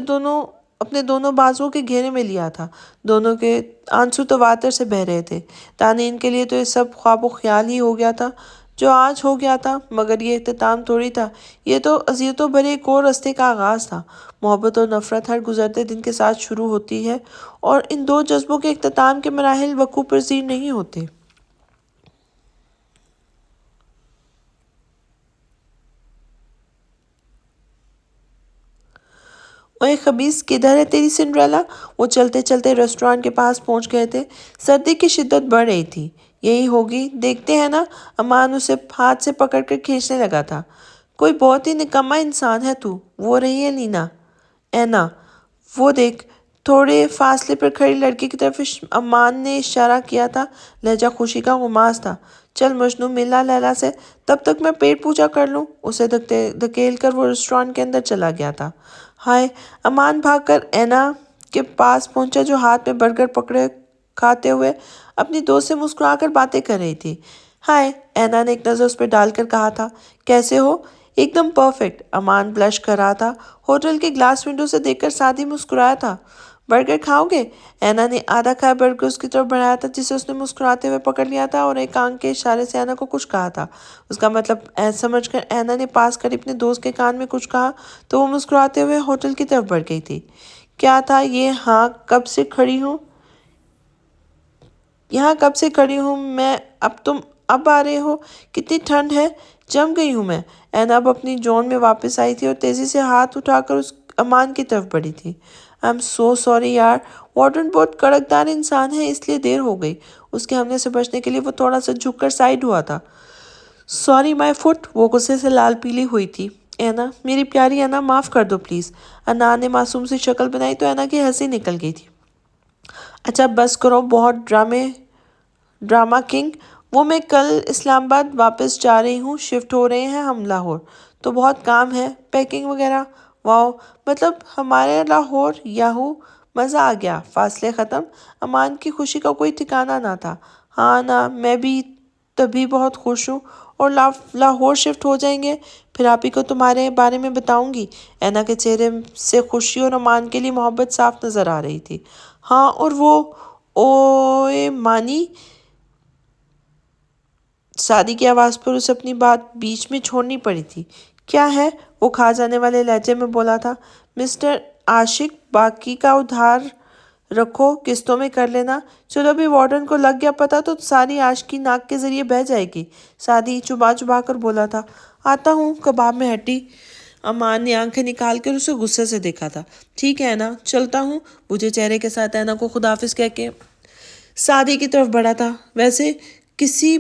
A: اپنے دونوں بازوؤں کے گھیرے میں لیا تھا۔ دونوں کے آنسو تواتر سے بہہ رہے تھے۔ دانین کے لیے تو یہ سب خواب و خیال ہی ہو گیا تھا جو آج ہو گیا تھا، مگر یہ اختتام تھوڑی تھا، یہ تو اذیتوں بھرے ایک اور رستے کا آغاز تھا۔ محبت اور نفرت ہر گزرتے دن کے ساتھ شروع ہوتی ہے اور ان دو جذبوں کے اختتام کے مراحل وقوع پذیر نہیں ہوتے۔ اوئے خبیث، کدھر ہے تیری سنڈریلا؟ وہ چلتے چلتے ریسٹورانٹ کے پاس پہنچ گئے تھے۔ سردی کی شدت بڑھ رہی تھی۔ یہی ہوگی، دیکھتے ہیں نا۔ امان اسے ہاتھ سے پکڑ کر کھینچنے لگا تھا۔ کوئی بہت ہی نکما انسان ہے تو۔ وہ رہی ہے اینا، وہ دیکھ۔ تھوڑے فاصلے پر کھڑی لڑکی کی طرف امان نے اشارہ کیا تھا، لہجہ خوشی کا غماز تھا۔ چل مجنو، ملا لیلا سے، تب تک میں پیٹ پوجا کر لوں۔ اسے دھکیل کر وہ ریسٹورانٹ کے اندر چلا گیا تھا۔ ہائے، امان بھاگ کر اینا کے پاس پہنچا جو ہاتھ میں برگر پکڑے کھاتے ہوئے اپنی دوست سے مسکرا کر باتیں کر رہی تھی۔ ہائے، اینا نے ایک نظر اس پہ ڈال کر کہا تھا۔ کیسے ہو؟ ایک دم پرفیکٹ، امان بلش کر رہا تھا۔ ہوٹل کے گلاس ونڈو سے دیکھ کر سعدی مسکرایا تھا۔ برگر کھاؤ گے؟ اینا نے آدھا کھایا برگر اس کی طرف بڑھایا تھا جسے اس نے مسکراتے ہوئے پکڑ لیا تھا اور ایک آنکھ کے اشارے سے اینا کو کچھ کہا تھا۔ اس کا مطلب سمجھ کر اینا نے پاس کر اپنے دوست کے کان میں کچھ کہا تو وہ مسکراتے ہوئے ہوٹل کی طرف بڑھ گئی تھی۔ کیا تھا یہ؟ ہاں کب سے کھڑی ہوں یہاں کب سے کھڑی ہوں میں، اب تم اب آ رہے ہو؟ کتنی ٹھنڈ ہے، جم گئی ہوں میں۔ اینا اب اپنی جون میں واپس آئی تھی اور تیزی سے ہاتھ اٹھا کر اس امان کی طرف بڑھی تھی۔ آئی ایم سو سوری یار، وارڈن بہت کڑکدار انسان ہے اس لیے دیر ہو گئی۔ اس کے حملے سے بچنے کے لیے وہ تھوڑا سا جھک کر سائیڈ ہوا تھا۔ سوری مائی فٹ، وہ غصے سے لال پیلی ہوئی تھی۔ اینا، میری پیاری اینا، معاف کر دو پلیز۔ انا نے معصوم سی شکل بنائی تو اینا کی ہنسی نکل گئی تھی۔ اچھا بس کرو، بہت ڈرامہ کنگ۔ وہ میں کل اسلام آباد واپس جا رہی ہوں، شفٹ ہو رہے ہیں ہم لاہور، تو بہت کام ہے، پیکنگ وغیرہ۔ واو، مطلب ہمارے لاہور، یاہو، مزہ آ گیا۔ فاصلے ختم؟ امان کی خوشی کا کوئی ٹھکانہ نہ تھا۔ ہاں نا، میں بھی تبھی بہت خوش ہوں، اور لاہور شفٹ ہو جائیں گے، پھر آپ ہی کو تمہارے بارے میں بتاؤں گی۔ اینا کے چہرے سے خوشی اور امان کے لیے محبت صاف نظر آ رہی تھی۔ ہاں اور وہ اوئے مانی، سعدی کی آواز پر اسے اپنی بات بیچ میں چھوڑنی پڑی تھی۔ کیا ہے؟ وہ کھا جانے والے لہجے میں بولا تھا۔ مسٹر عاشق، باقی کا ادھار رکھو، قسطوں میں کر لینا۔ چلو ابھی وارڈن کو لگ گیا پتہ تو ساری عاشقی ناک کے ذریعے بہہ جائے گی، سعدی چبا چبا کر بولا تھا۔ آتا ہوں، کباب میں ہڈی۔ امان نے آنکھیں نکال کر اسے غصے سے دیکھا تھا۔ ٹھیک ہے اینا، چلتا ہوں، بجھے چہرے کے ساتھ اینا کو خداحافظ کہہ کے سعدی کی طرف بڑھا تھا۔ ویسے کسی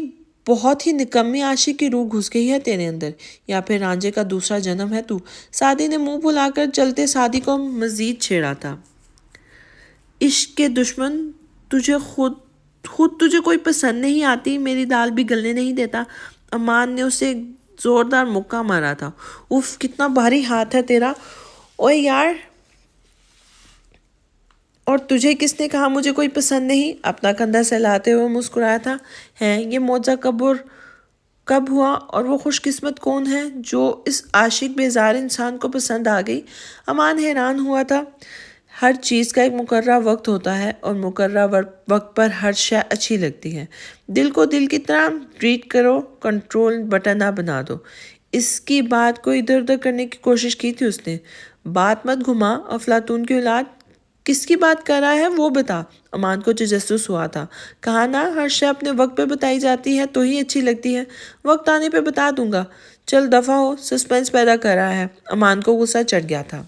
A: بہت ہی نکمی عاشق کی روح گھس گئی ہے تیرے اندر، یا پھر رانجھے کا دوسرا جنم ہے تو۔ سعدی نے منہ پھلا کر چلتے سعدی کو مزید چھیڑا تھا۔ عشق کے دشمن، تجھے خود تجھے کوئی پسند نہیں آتی، میری دال بھی گلنے نہیں دیتا۔ امان نے اسے ایک زوردار مکہ مارا تھا۔ اف، کتنا بھاری ہاتھ ہے تیرا۔ اوے یار، اور تجھے کس نے کہا مجھے کوئی پسند نہیں؟ اپنا کندھا سہلاتے ہوئے مسکرایا تھا۔ ہیں، یہ معجزہ کب ہوا، اور وہ خوش قسمت کون ہے جو اس عاشق بیزار انسان کو پسند آ گئی؟ امان حیران ہوا تھا۔ ہر چیز کا ایک مقررہ وقت ہوتا ہے، اور مقررہ وقت پر ہر شے اچھی لگتی ہے۔ دل کو دل کی طرح ٹریٹ کرو، کنٹرول بٹن نہ بنا دو۔ اس کی بات کو ادھر ادھر کرنے کی کوشش کی تھی اس نے۔ بات مت گھما، افلاطون کی اولاد، کس کی بات کر رہا ہے وہ بتا۔ امان کو تجسس ہوا تھا۔ کہا نا، ہر شے اپنے وقت پہ بتائی جاتی ہے تو ہی اچھی لگتی ہے، وقت آنے پہ بتا دوں گا۔ چل دفعہ ہو، سسپینس پیدا کر رہا ہے۔ امان کو غصہ چڑھ گیا تھا۔